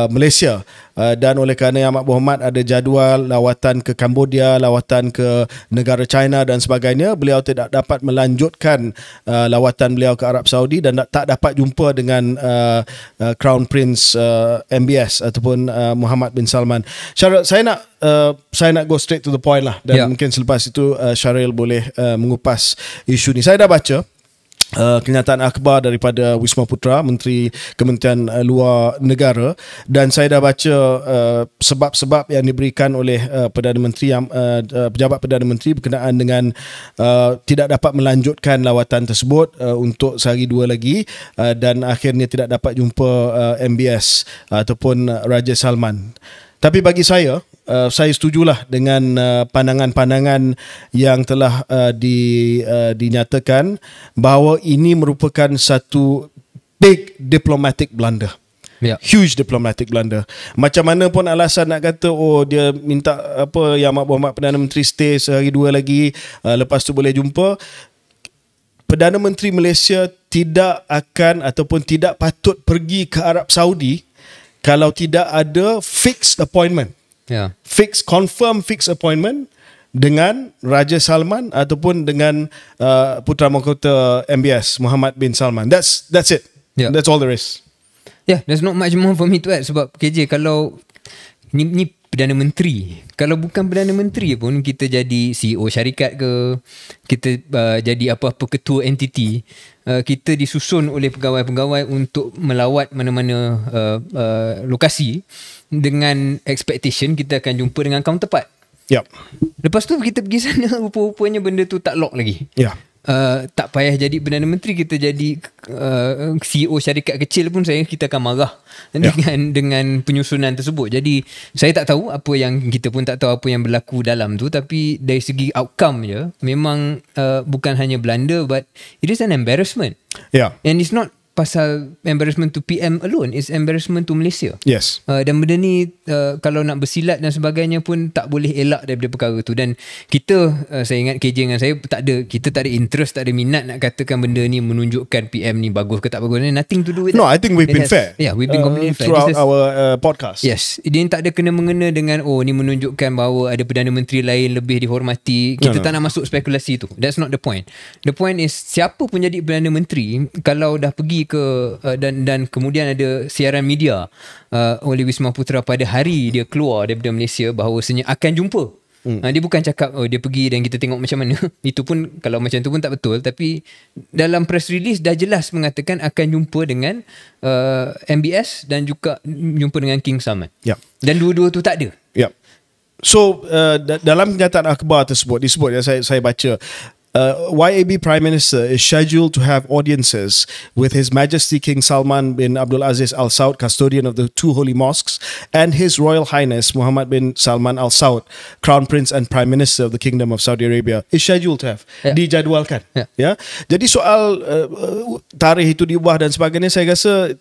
Malaysia, dan oleh kerana Yang Amat Berhormat ada jadual lawatan ke Cambodia, lawatan ke negara China dan sebagainya, beliau tidak dapat melanjutkan lawatan beliau ke Arab Saudi dan tak dapat jumpa dengan Crown Prince MBS ataupun Muhammad bin Salman. Syaril, saya nak go straight to the point lah, dan mungkin selepas itu Syaril boleh mengupas isu ni. Saya dah baca kenyataan akhbar daripada Wisma Putra, Menteri Kementerian Luar Negara, dan saya dah baca sebab-sebab yang diberikan oleh Perdana Menteri, pejabat Perdana Menteri berkenaan dengan tidak dapat melanjutkan lawatan tersebut untuk sehari dua lagi, dan akhirnya tidak dapat jumpa MBS ataupun Raja Salman. Tapi bagi saya setujulah dengan pandangan-pandangan yang telah dinyatakan bahawa ini merupakan satu big diplomatic blunder. Huge diplomatic blunder. Macam mana pun alasan nak kata dia minta Yang Amat Berhormat Perdana Menteri stay sehari dua lagi, lepas tu boleh jumpa. Perdana Menteri Malaysia tidak akan ataupun tidak patut pergi ke Arab Saudi kalau tidak ada fixed appointment. Confirm fixed appointment dengan Raja Salman ataupun dengan Putera Mahkota MBS Muhammad bin Salman. That's it. That's all there is. There's not much more for me to add. Sebab KJ, kalau ni Perdana Menteri, kalau bukan Perdana Menteri pun, kita jadi CEO syarikat ke, kita jadi apa-apa ketua entiti, kita disusun oleh pegawai-pegawai untuk melawat mana-mana lokasi dengan expectation kita akan jumpa dengan counterpart. Lepas tu kita pergi sana, rupa-rupanya benda tu tak lock lagi. Tak payah jadi Perdana Menteri, kita jadi CEO syarikat kecil pun kita akan marah dengan penyusunan tersebut. Jadi saya tak tahu apa yang, kita pun tak tahu apa yang berlaku dalam tu, tapi dari segi outcome je memang bukan hanya blunder, but it is an embarrassment. And it's not pasal embarrassment to PM alone, it's embarrassment to Malaysia. Dan benda ni kalau nak bersilat dan sebagainya pun tak boleh elak daripada perkara tu. Dan kita, saya ingat KJ dengan saya kita tak ada interest, tak ada minat nak katakan benda ni menunjukkan PM ni bagus ke tak bagus. Nothing to do with that. I think we've been fair. We've been completely fair throughout our podcast. Dia tak ada kena-mengena dengan ni menunjukkan bahawa ada Perdana Menteri lain lebih dihormati. Kita tak nak masuk spekulasi tu. That's not the point. The point is, siapa pun jadi Perdana Menteri, kalau dah pergi ke dan kemudian ada siaran media oleh Wisma Putra pada hari dia keluar daripada Malaysia bahawasanya akan jumpa. Dia bukan cakap dia pergi dan kita tengok macam mana. Itu pun, kalau macam tu pun tak betul, tapi dalam press release dah jelas mengatakan akan jumpa dengan MBS dan juga jumpa dengan King Salman. Dan dua-dua tu tak ada. So dalam kenyataan akhbar tersebut disebut, saya baca, YAB Prime Minister is scheduled to have audiences with His Majesty King Salman bin Abdul Aziz Al Saud, custodian of the two holy mosques, and His Royal Highness Muhammad bin Salman Al Saud, Crown Prince and Prime Minister of the Kingdom of Saudi Arabia. Is scheduled to have. Dijadualkan. Jadi soal tarikh itu diubah dan sebagainya, saya rasa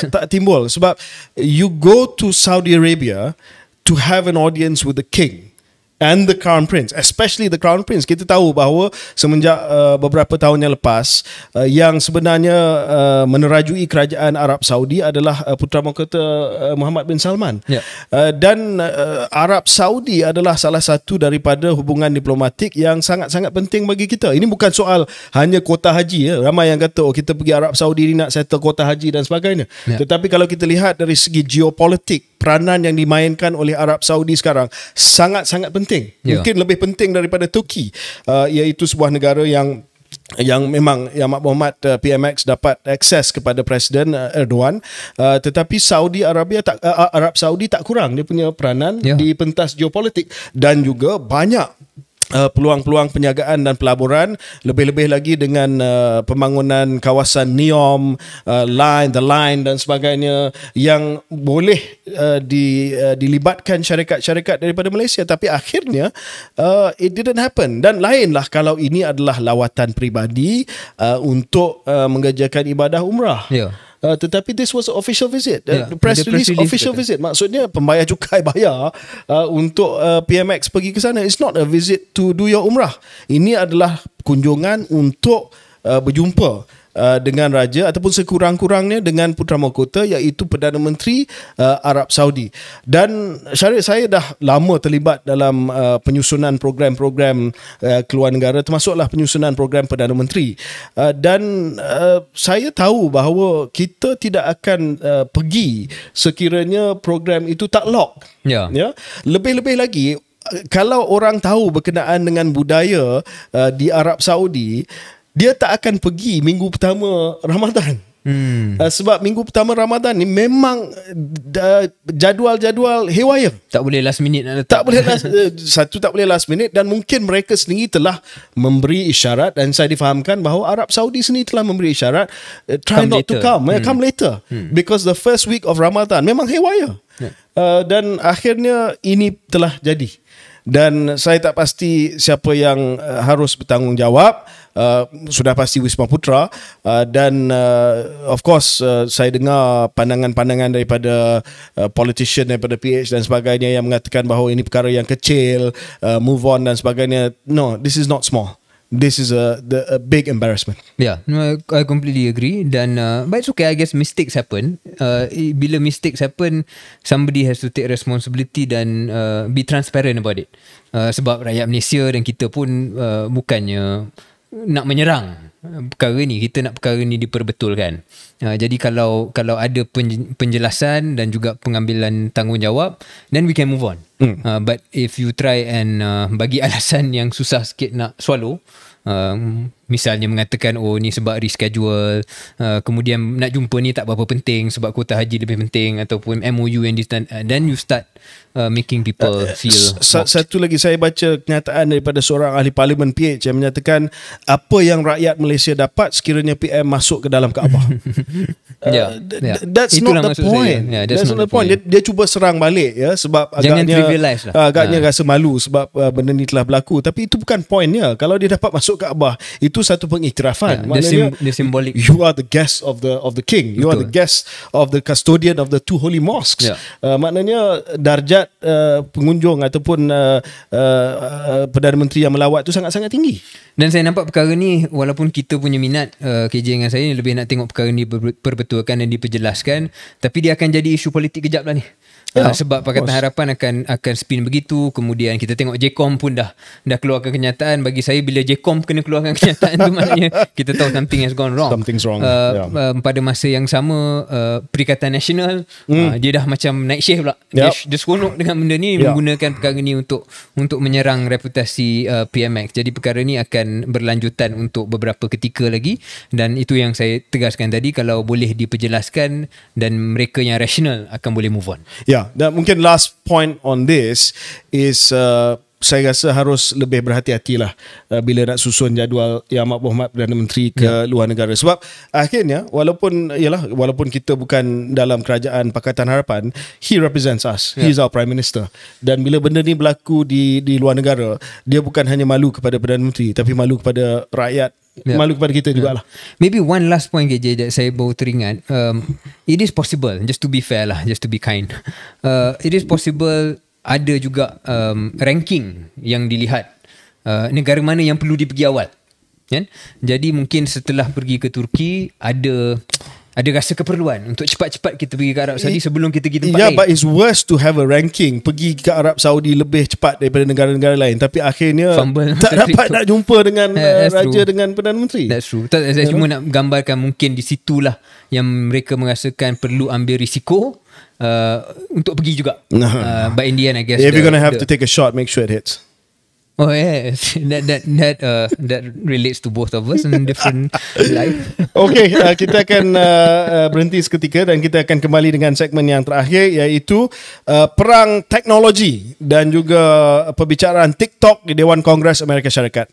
tak timbul. Sebab you go to Saudi Arabia to have an audience with the King and the Crown Prince, especially the Crown Prince. Kita tahu bahawa semenjak beberapa tahun yang lepas, yang sebenarnya menerajui kerajaan Arab Saudi adalah Putera Mahkota Muhammad bin Salman. Dan Arab Saudi adalah salah satu daripada hubungan diplomatik yang sangat-sangat penting bagi kita. Ini bukan soal hanya kota haji. Ramai yang kata kita pergi Arab Saudi ni nak settle kota haji dan sebagainya. Tetapi kalau kita lihat dari segi geopolitik, peranan yang dimainkan oleh Arab Saudi sekarang sangat-sangat penting. Mungkin lebih penting daripada Turki, iaitu sebuah negara yang memang Yang Amat Berhormat PMX dapat akses kepada Presiden Erdogan, tetapi Arab Saudi tak kurang dia punya peranan di pentas geopolitik, dan juga banyak peluang-peluang penjagaan dan pelaburan, lebih-lebih lagi dengan pembangunan kawasan NEOM, the line dan sebagainya, yang boleh dilibatkan syarikat-syarikat daripada Malaysia. Tapi akhirnya it didn't happen. Dan lainlah kalau ini adalah lawatan peribadi untuk mengerjakan ibadah umrah. Tetapi this was an official visit. Press release official visit. Maksudnya pembayar cukai bayar untuk PMX pergi ke sana. It's not a visit to do your umrah. Ini adalah kunjungan untuk berjumpa dengan raja ataupun sekurang-kurangnya dengan Putra Mahkota, iaitu Perdana Menteri Arab Saudi. Dan Syarif, saya dah lama terlibat dalam penyusunan program-program keluar negara, termasuklah penyusunan program Perdana Menteri. Dan saya tahu bahawa kita tidak akan pergi sekiranya program itu tak lock. Ya. Lebih-lebih lagi, kalau orang tahu berkenaan dengan budaya di Arab Saudi, dia tak akan pergi minggu pertama Ramadan. Sebab minggu pertama Ramadan ni memang jadual-jadual haywire. Tak boleh last minute nak letak. Tak boleh tak boleh last minute, dan mungkin mereka sendiri telah memberi isyarat, dan saya difahamkan bahawa Arab Saudi sendiri telah memberi isyarat try not to come later because the first week of Ramadan memang haywire. Dan akhirnya ini telah jadi. Dan saya tak pasti siapa yang harus bertanggungjawab. Sudah pasti Wisma Putra, dan of course saya dengar pandangan-pandangan daripada politician, daripada PH dan sebagainya, yang mengatakan bahawa ini perkara yang kecil, move on dan sebagainya. No, this is not small. This is a big embarrassment. Yeah, I completely agree. Dan but it's okay, I guess mistakes happen. Bila mistakes happen, somebody has to take responsibility dan be transparent about it. Sebab rakyat Malaysia dan kita pun bukannya nak menyerang perkara ni, kita nak perkara ni diperbetulkan. Jadi kalau ada penjelasan dan juga pengambilan tanggungjawab, then we can move on. But if you try and bagi alasan yang susah sikit nak swallow, misalnya mengatakan ni sebab reschedule, kemudian nak jumpa ni tak berapa penting sebab kuota haji lebih penting, ataupun MOU yang then you start making people feel satu lagi, saya baca kenyataan daripada seorang ahli parlimen PH yang menyatakan apa yang rakyat Malaysia dapat sekiranya PM masuk ke dalam Kaabah. That's not the point. That's not the point. Dia cuba serang balik, ya, sebab jangan agaknya trivialize lah. Agaknya rasa malu sebab benda ni telah berlaku, tapi itu bukan poinnya. Kalau dia dapat masuk Kaabah, itu satu pengiktirafan. Maknanya the symbolic. You are the guest of the king. You are the guest of the custodian of the two holy mosques. Maknanya darjat pengunjung ataupun Perdana Menteri yang melawat tu sangat-sangat tinggi. Dan saya nampak perkara ni, walaupun kita punya minat, KJ dengan saya ni lebih nak tengok perkara ni diperbetulkan dan diperjelaskan, tapi dia akan jadi isu politik kejap lah ni. Sebab Pakatan Harapan akan spin begitu. Kemudian kita tengok JCOM pun dah keluarkan kenyataan. Bagi saya, bila JCOM kena keluarkan kenyataan tu, maknanya kita tahu something has gone wrong. Something's wrong. Pada masa yang sama, Perikatan Nasional dia dah macam naik shift pula. Dia seronok dengan benda ni, menggunakan perkara ni untuk menyerang reputasi PMX. Jadi perkara ni akan berlanjutan untuk beberapa ketika lagi, dan itu yang saya tegaskan tadi, kalau boleh diperjelaskan dan mereka yang rasional akan boleh move on. Dan mungkin last point on this is saya rasa harus lebih berhati-hatilah bila nak susun jadual Yang Amat Berhormat Perdana Menteri ke luar negara. Sebab akhirnya walaupun kita bukan dalam kerajaan Pakatan Harapan, he represents us. He is our Prime Minister. Dan bila benda ni berlaku di luar negara, dia bukan hanya malu kepada Perdana Menteri, tapi malu kepada rakyat, malu kepada kita jugalah. Maybe one last point, KJ, that saya baru teringat. It is possible, just to be fair lah, just to be kind, it is possible ada juga ranking yang dilihat, negara mana yang perlu dipergi awal, kan? Jadi mungkin setelah pergi ke Turki, ada rasa keperluan untuk cepat-cepat kita pergi ke Arab Saudi sebelum kita pergi tempat lain. But it's worse to have a ranking, pergi ke Arab Saudi lebih cepat daripada negara-negara lain, tapi akhirnya tak dapat nak jumpa dengan Raja dengan Perdana Menteri. That's true. Saya cuma nak gambarkan mungkin di situlah yang mereka merasakan perlu ambil risiko untuk pergi juga. But in the end, I guess if you're going to have to take a shot, make sure it hits. Oh yes, that relates to both of us in different life. Okay, kita akan berhenti seketika dan kita akan kembali dengan segmen yang terakhir, iaitu perang teknologi dan juga perbicaraan TikTok di Dewan Kongres Amerika Syarikat.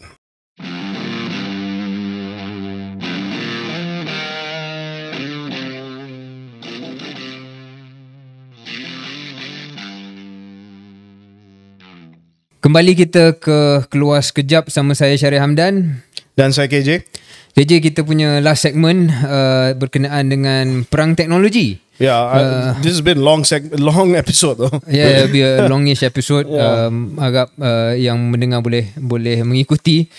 Kembali kita keluar sekejap sama saya Syarif Hamdan dan saya KJ. KJ, kita punya last segment berkenaan dengan perang teknologi. This has been long episode though. It'll be a longish episode. Harap yang mendengar boleh mengikuti.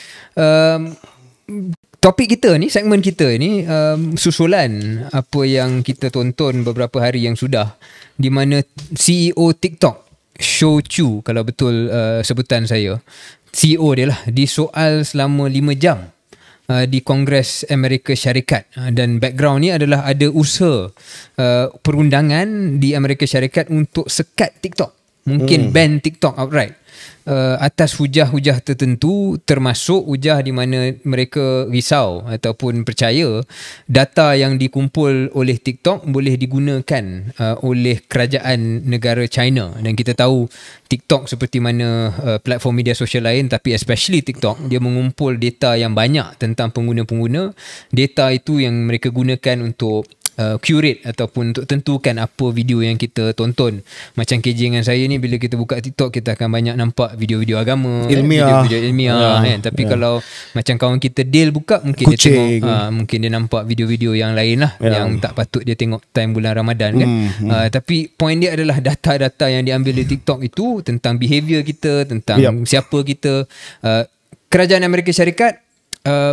topik kita ni, segmen kita ni susulan apa yang kita tonton beberapa hari yang sudah, di mana CEO TikTok Shou Chew, kalau betul sebutan saya, CEO dia lah, disoal selama 5 jam di Kongres Amerika Syarikat, dan background ni adalah ada usaha perundangan di Amerika Syarikat untuk sekat TikTok, mungkin ban TikTok outright, atas hujah-hujah tertentu, termasuk hujah di mana mereka risau ataupun percaya data yang dikumpul oleh TikTok boleh digunakan oleh kerajaan negara China. Dan kita tahu TikTok seperti mana platform media sosial lain, tapi especially TikTok, dia mengumpul data yang banyak tentang pengguna-pengguna. Data itu yang mereka gunakan untuk curate ataupun untuk tentukan apa video yang kita tonton. Macam KJ dengan saya ni, bila kita buka TikTok, kita akan banyak nampak video-video agama, video-video ilmiah kan. Tapi kalau macam kawan kita Dale buka, mungkin Kucing. dia tengok mungkin dia nampak video-video yang lain lah, yang tak patut dia tengok time bulan Ramadan kan. Tapi point dia adalah data-data yang diambil dari TikTok itu tentang behavior kita, tentang siapa kita. Kerajaan Amerika Syarikat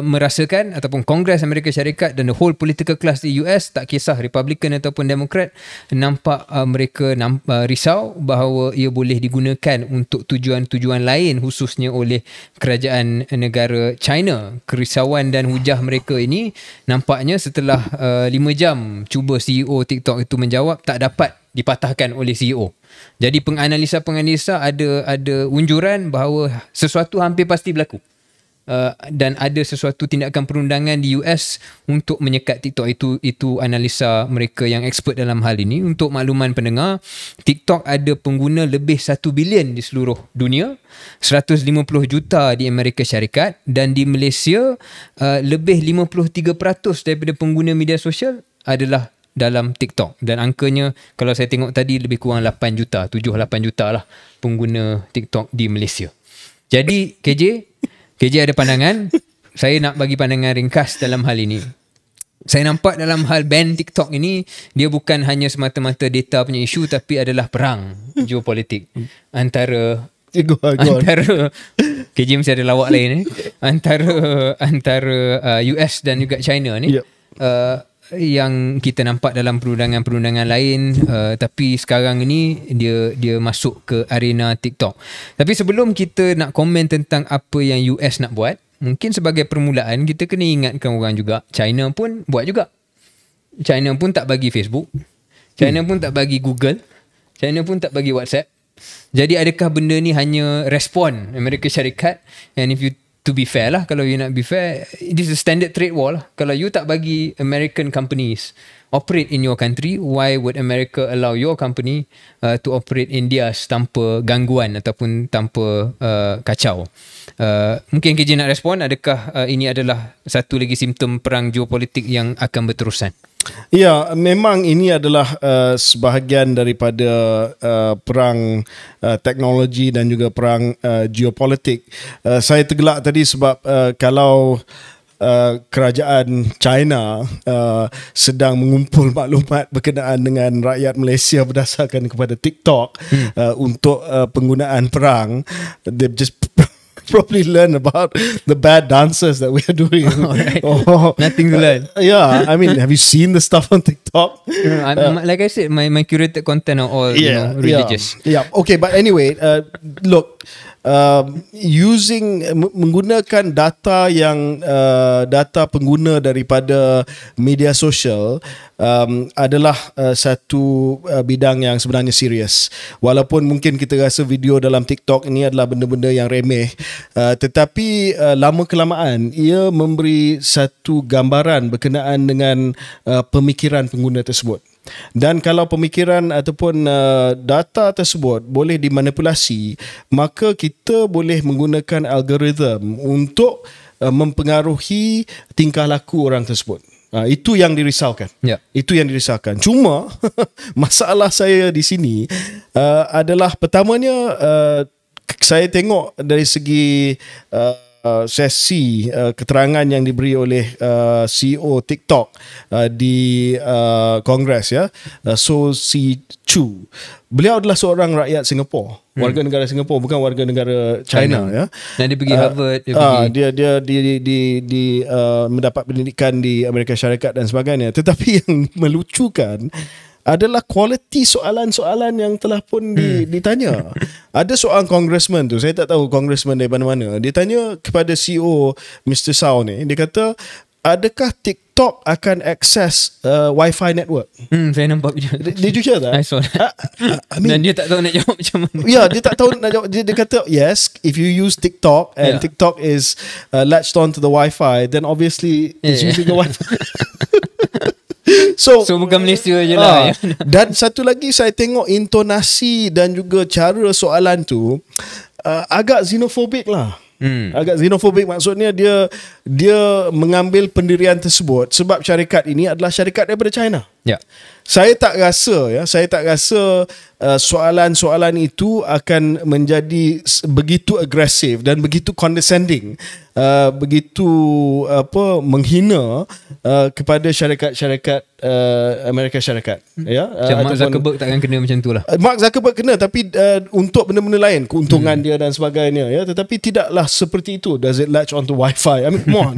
merasakan, ataupun Kongres Amerika Syarikat dan the whole political class di US, tak kisah Republican ataupun Democrat, nampak mereka risau bahawa ia boleh digunakan untuk tujuan-tujuan lain, khususnya oleh kerajaan negara China. Kerisauan dan hujah mereka ini nampaknya setelah 5 jam cuba CEO TikTok itu menjawab, tak dapat dipatahkan oleh CEO. Jadi penganalisa-penganalisa ada unjuran bahawa sesuatu hampir pasti berlaku. Dan ada sesuatu tindakan perundangan di US untuk menyekat TikTok. Itu analisa mereka yang expert dalam hal ini. Untuk makluman pendengar, TikTok ada pengguna lebih 1 bilion di seluruh dunia, 150 juta di Amerika Syarikat, dan di Malaysia lebih 53% daripada pengguna media sosial adalah dalam TikTok. Dan angkanya, kalau saya tengok tadi, lebih kurang 8 juta, 7-8 juta lah pengguna TikTok di Malaysia. Jadi KJ ada pandangan. Saya nak bagi pandangan ringkas dalam hal ini. Saya nampak dalam hal ban TikTok ini, dia bukan hanya semata-mata data punya isu, tapi adalah perang geopolitik antara KJ mesti ada lawak lain antara US dan juga China ni. Yang kita nampak dalam perundangan-perundangan lain, tapi sekarang ini dia masuk ke arena TikTok. Tapi sebelum kita nak komen tentang apa yang US nak buat, mungkin sebagai permulaan kita kena ingatkan orang juga, China pun buat juga. China pun tak bagi Facebook, China pun tak bagi Google, China pun tak bagi WhatsApp. Jadi adakah benda ni hanya respon Amerika Syarikat? And if you, to be fair lah, kalau you nak be fair, this is a standard trade war lah. Kalau you tak bagi American companies operate in your country, why would America allow your company to operate in theirs tanpa gangguan ataupun tanpa kacau? Mungkin KJ nak respon, adakah ini adalah satu lagi simptom perang geopolitik yang akan berterusan? Ya, memang ini adalah sebahagian daripada perang teknologi dan juga perang geopolitik. Saya tergelak tadi sebab kalau kerajaan China sedang mengumpul maklumat berkenaan dengan rakyat Malaysia berdasarkan kepada TikTok untuk penggunaan perang, they just probably learn about the bad dances that we are doing. Nothing to learn. Yeah, I mean, have you seen the stuff on TikTok? Like I said, my curated content are all religious. Yeah. Okay, but anyway, look, menggunakan data yang data pengguna daripada media sosial adalah satu bidang yang sebenarnya serius. Walaupun mungkin kita rasa video dalam TikTok ini adalah benda-benda yang remeh, tetapi lama kelamaan ia memberi satu gambaran berkenaan dengan pemikiran pengguna tersebut. Dan kalau pemikiran ataupun data tersebut boleh dimanipulasi, maka kita boleh menggunakan algoritma untuk mempengaruhi tingkah laku orang tersebut. Itu yang dirisaukan. Itu yang dirisaukan. Cuma masalah saya di sini adalah, pertamanya saya tengok dari segi sesi keterangan yang diberi oleh CEO TikTok di Kongres ya, So Si Chu. Beliau adalah seorang rakyat Singapura, warga negara Singapura, bukan warga negara China ya. Dan dia pergi Harvard, dia mendapat pendidikan di Amerika Syarikat dan sebagainya. Tetapi yang melucukan adalah kualiti soalan-soalan yang telah pun ditanya. Ada seorang congressman tu, saya tak tahu congressman dari mana-mana. Dia tanya kepada CEO Mr. Sao ni, dia kata, adakah TikTok akan akses Wi-Fi network? Saya nampak video. Did you hear that? I saw that. Dan dia tak tahu nak jawab macam mana. Ya, dia tak tahu nak jawab. Dia kata, yes, if you use TikTok and TikTok is latched onto the Wi-Fi, then obviously it's using the Wi-Fi. So bukan Malaysia je lah. Dan satu lagi, saya tengok intonasi dan juga cara soalan tu agak xenophobic lah. Agak xenophobic, maksudnya dia mengambil pendirian tersebut sebab syarikat ini adalah syarikat daripada China. Ya. Saya tak rasa soalan-soalan itu akan menjadi begitu agresif dan begitu condescending, begitu menghina kepada syarikat-syarikat Amerika Syarikat. Ya, Mark Zuckerberg takkan kena macam tu lah. Mark Zuckerberg kena, tapi untuk benda-benda lain, keuntungan dia dan sebagainya ya, tetapi tidaklah seperti itu. Does it latch onto Wi-Fi? I mean, come on.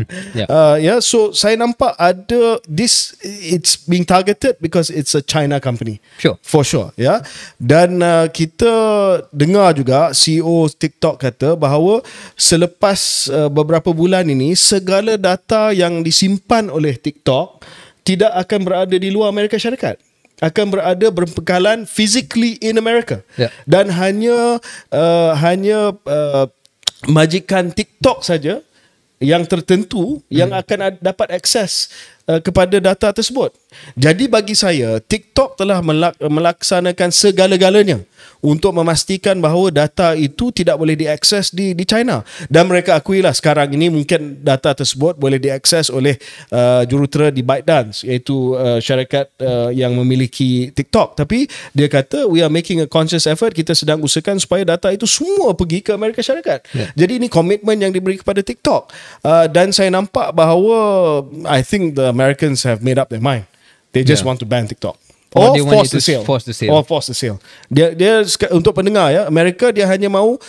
So saya nampak ada it's being targeted because it's a China company. Sure. For sure, ya. Dan kita dengar juga CEO TikTok kata bahawa selepas beberapa bulan ini, segala data yang disimpan oleh TikTok tidak akan berada di luar Amerika Syarikat, akan berada berpekalan physically in America. Dan hanya majikan TikTok saja yang tertentu yang akan dapat akses kepada data tersebut. Jadi bagi saya, TikTok telah melaksanakan segala-galanya untuk memastikan bahawa data itu tidak boleh diakses di China. Dan mereka akuilah sekarang ini mungkin data tersebut boleh diakses oleh jurutera di ByteDance, iaitu syarikat yang memiliki TikTok. Tapi dia kata, we are making a conscious effort, kita sedang usahakan supaya data itu semua pergi ke Amerika Syarikat. Jadi ini komitmen yang diberi kepada TikTok. Dan saya nampak bahawa I think the Americans have made up their mind. They just want to ban TikTok. Or force the sale. Or force the sale. Dia untuk pendengar ya, Amerika dia hanya mahu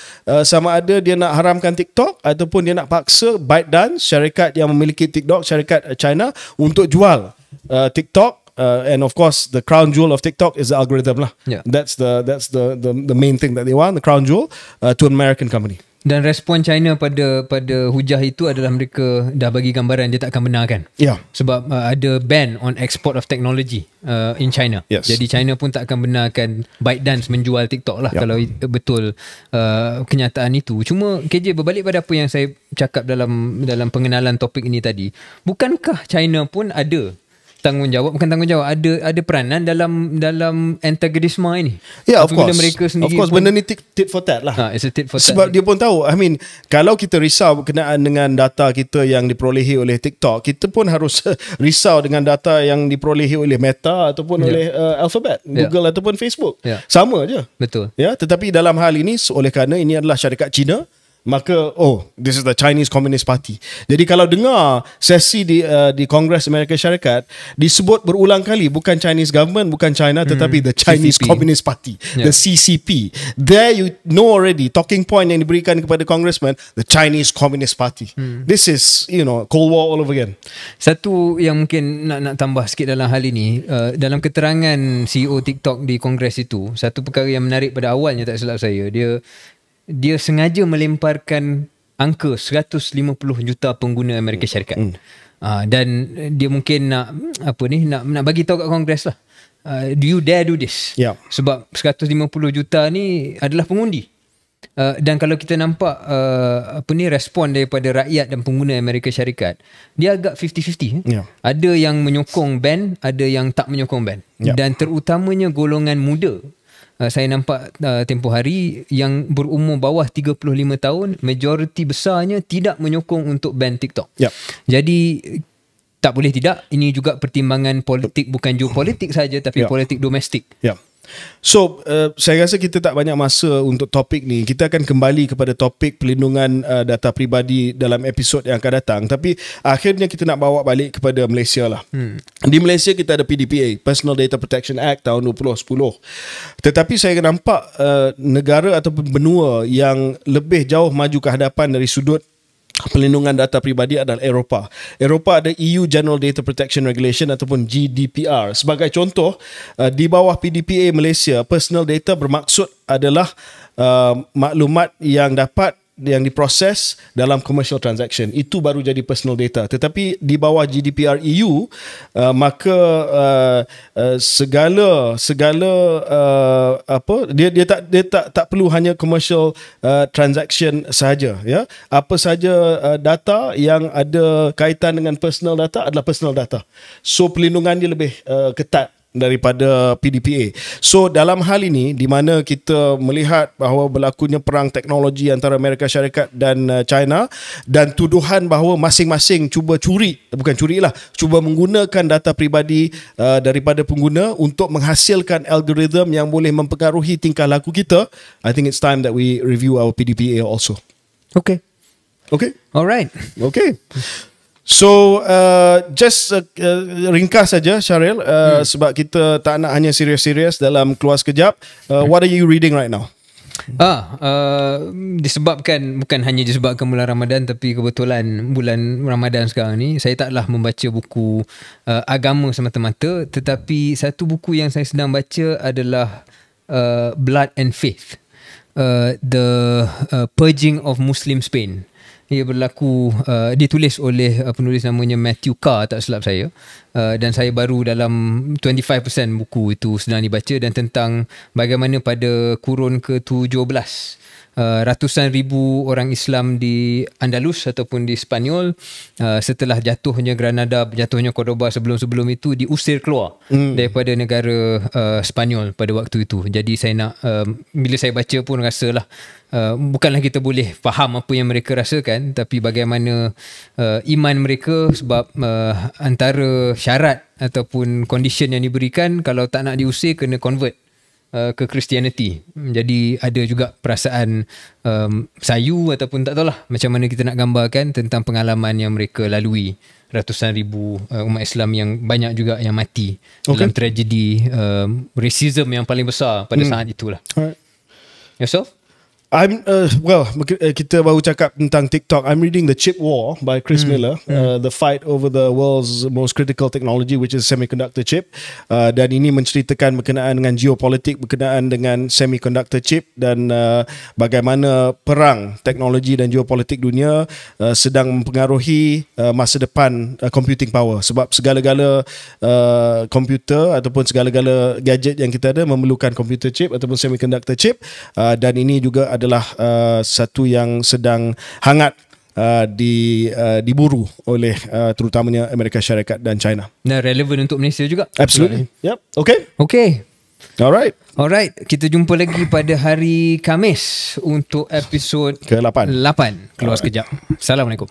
sama ada dia nak haramkan TikTok ataupun dia nak paksa ByteDance, syarikat yang memiliki TikTok, syarikat China, untuk jual TikTok. And of course, the crown jewel of TikTok is the algorithm lah. That's the main thing that they want, the crown jewel, to an American company. Dan respon China pada hujah itu adalah mereka dah bagi gambaran dia tak akan benarkan. Sebab ada ban on export of technology in China. Jadi China pun tak akan benarkan ByteDance menjual TikTok lah kalau betul kenyataan itu. Cuma KJ, berbalik pada apa yang saya cakap dalam pengenalan topik ini tadi, bukankah China pun ada ada peranan dalam antagonisme ini? Of course. Mereka sendiri, of course, benda ni tit for tat lah. It's a tit for tat. Sebab dia pun tahu, I mean, kalau kita risau berkenaan dengan data kita yang diperolehi oleh TikTok, kita pun harus risau dengan data yang diperolehi oleh Meta ataupun oleh Alphabet, Google ataupun Facebook. Sama je. Betul. Tetapi dalam hal ini, oleh kerana ini adalah syarikat Cina, maka this is the Chinese Communist Party. Jadi kalau dengar sesi di Kongres Amerika Syarikat, disebut berulang kali bukan Chinese government, bukan China, tetapi the Chinese CCP. Communist Party, the CCP. There you know already, talking point yang diberikan kepada congressman, the Chinese Communist Party. This is, Cold War all over again. Satu yang mungkin nak tambah sikit dalam hal ini, dalam keterangan CEO TikTok di Kongres itu, satu perkara yang menarik pada awalnya, tak silap saya, dia sengaja melemparkan angka 150 juta pengguna Amerika Syarikat. Dan dia mungkin nak bagi tahu kat Kongres lah, do you dare do this? Sebab 150 juta ni adalah pengundi. Dan kalau kita nampak respon daripada rakyat dan pengguna Amerika Syarikat, dia agak 50-50. Ada yang menyokong ban, ada yang tak menyokong ban. Dan terutamanya golongan muda. Saya nampak tempoh hari yang berumur bawah 35 tahun, majoriti besarnya tidak menyokong untuk ban TikTok. Jadi tak boleh tidak, ini juga pertimbangan politik, bukan geopolitik saja, tapi politik domestik. So saya rasa kita tak banyak masa untuk topik ni. Kita akan kembali kepada topik perlindungan data peribadi dalam episod yang akan datang. Tapi akhirnya kita nak bawa balik kepada Malaysia lah. Di Malaysia kita ada PDPA, Personal Data Protection Act tahun 2010. Tetapi saya nampak negara ataupun benua yang lebih jauh maju ke hadapan dari sudut pelindungan data peribadi adalah Eropah. Eropah ada EU General Data Protection Regulation ataupun GDPR. Sebagai contoh, di bawah PDPA Malaysia, personal data bermaksud adalah maklumat yang diproses dalam commercial transaction. Itu baru jadi personal data. Tetapi di bawah GDPR EU, maka segala dia tak perlu hanya commercial transaction sahaja, ya. Apa saja data yang ada kaitan dengan personal data adalah personal data. So pelindungan dia lebih ketat daripada PDPA. So dalam hal ini di mana kita melihat bahawa berlakunya perang teknologi antara Amerika Syarikat dan China, dan tuduhan bahawa masing-masing cuba cuba menggunakan data peribadi daripada pengguna untuk menghasilkan algoritma yang boleh mempengaruhi tingkah laku kita, I think it's time that we review our PDPA also. Okay. Alright. Okay. So just ringkas saja Syaril, sebab kita tak nak hanya serius-serius dalam keluar sekejap. What are you reading right now? Bukan hanya disebabkan bulan Ramadan, tapi kebetulan bulan Ramadan sekarang ni saya taklah membaca buku agama semata-mata, tetapi satu buku yang saya sedang baca adalah Blood and Faith, The Purging of Muslim Spain. Ia berlaku, ditulis oleh penulis namanya Matthew Carr, tak silap saya, dan saya baru dalam 25% buku itu sedang dibaca, dan tentang bagaimana pada kurun ke-17 ratusan ribu orang Islam di Andalus ataupun di Spanyol, setelah jatuhnya Granada, jatuhnya Cordoba sebelum-sebelum itu, diusir keluar daripada negara Spanyol pada waktu itu. Jadi saya nak, bila saya baca pun rasalah bukanlah kita boleh faham apa yang mereka rasakan, tapi bagaimana iman mereka, sebab antara syarat ataupun condition yang diberikan, kalau tak nak diusir kena convert ke Christianity. Jadi ada juga perasaan sayu ataupun tak tahulah macam mana kita nak gambarkan tentang pengalaman yang mereka lalui, ratusan ribu umat Islam yang banyak juga yang mati dalam tragedi racism yang paling besar pada saat itulah. Alright. Yourself? Kita baru cakap tentang TikTok. I'm reading The Chip War by Chris Miller, the fight over the world's most critical technology, which is semiconductor chip. Dan ini menceritakan berkenaan dengan geopolitik berkenaan dengan semiconductor chip, dan bagaimana perang teknologi dan geopolitik dunia sedang mempengaruhi masa depan computing power. Sebab segala-gala komputer ataupun segala-gala gadget yang kita ada memerlukan computer chip ataupun semiconductor chip, dan ini juga adalah satu yang sedang hangat diburu oleh terutamanya Amerika Syarikat dan China. Dan relevan untuk Malaysia juga. Absolutely. Yep. Okay. Alright, kita jumpa lagi pada hari Khamis untuk episod ke-8. Keluar sekejap. Assalamualaikum.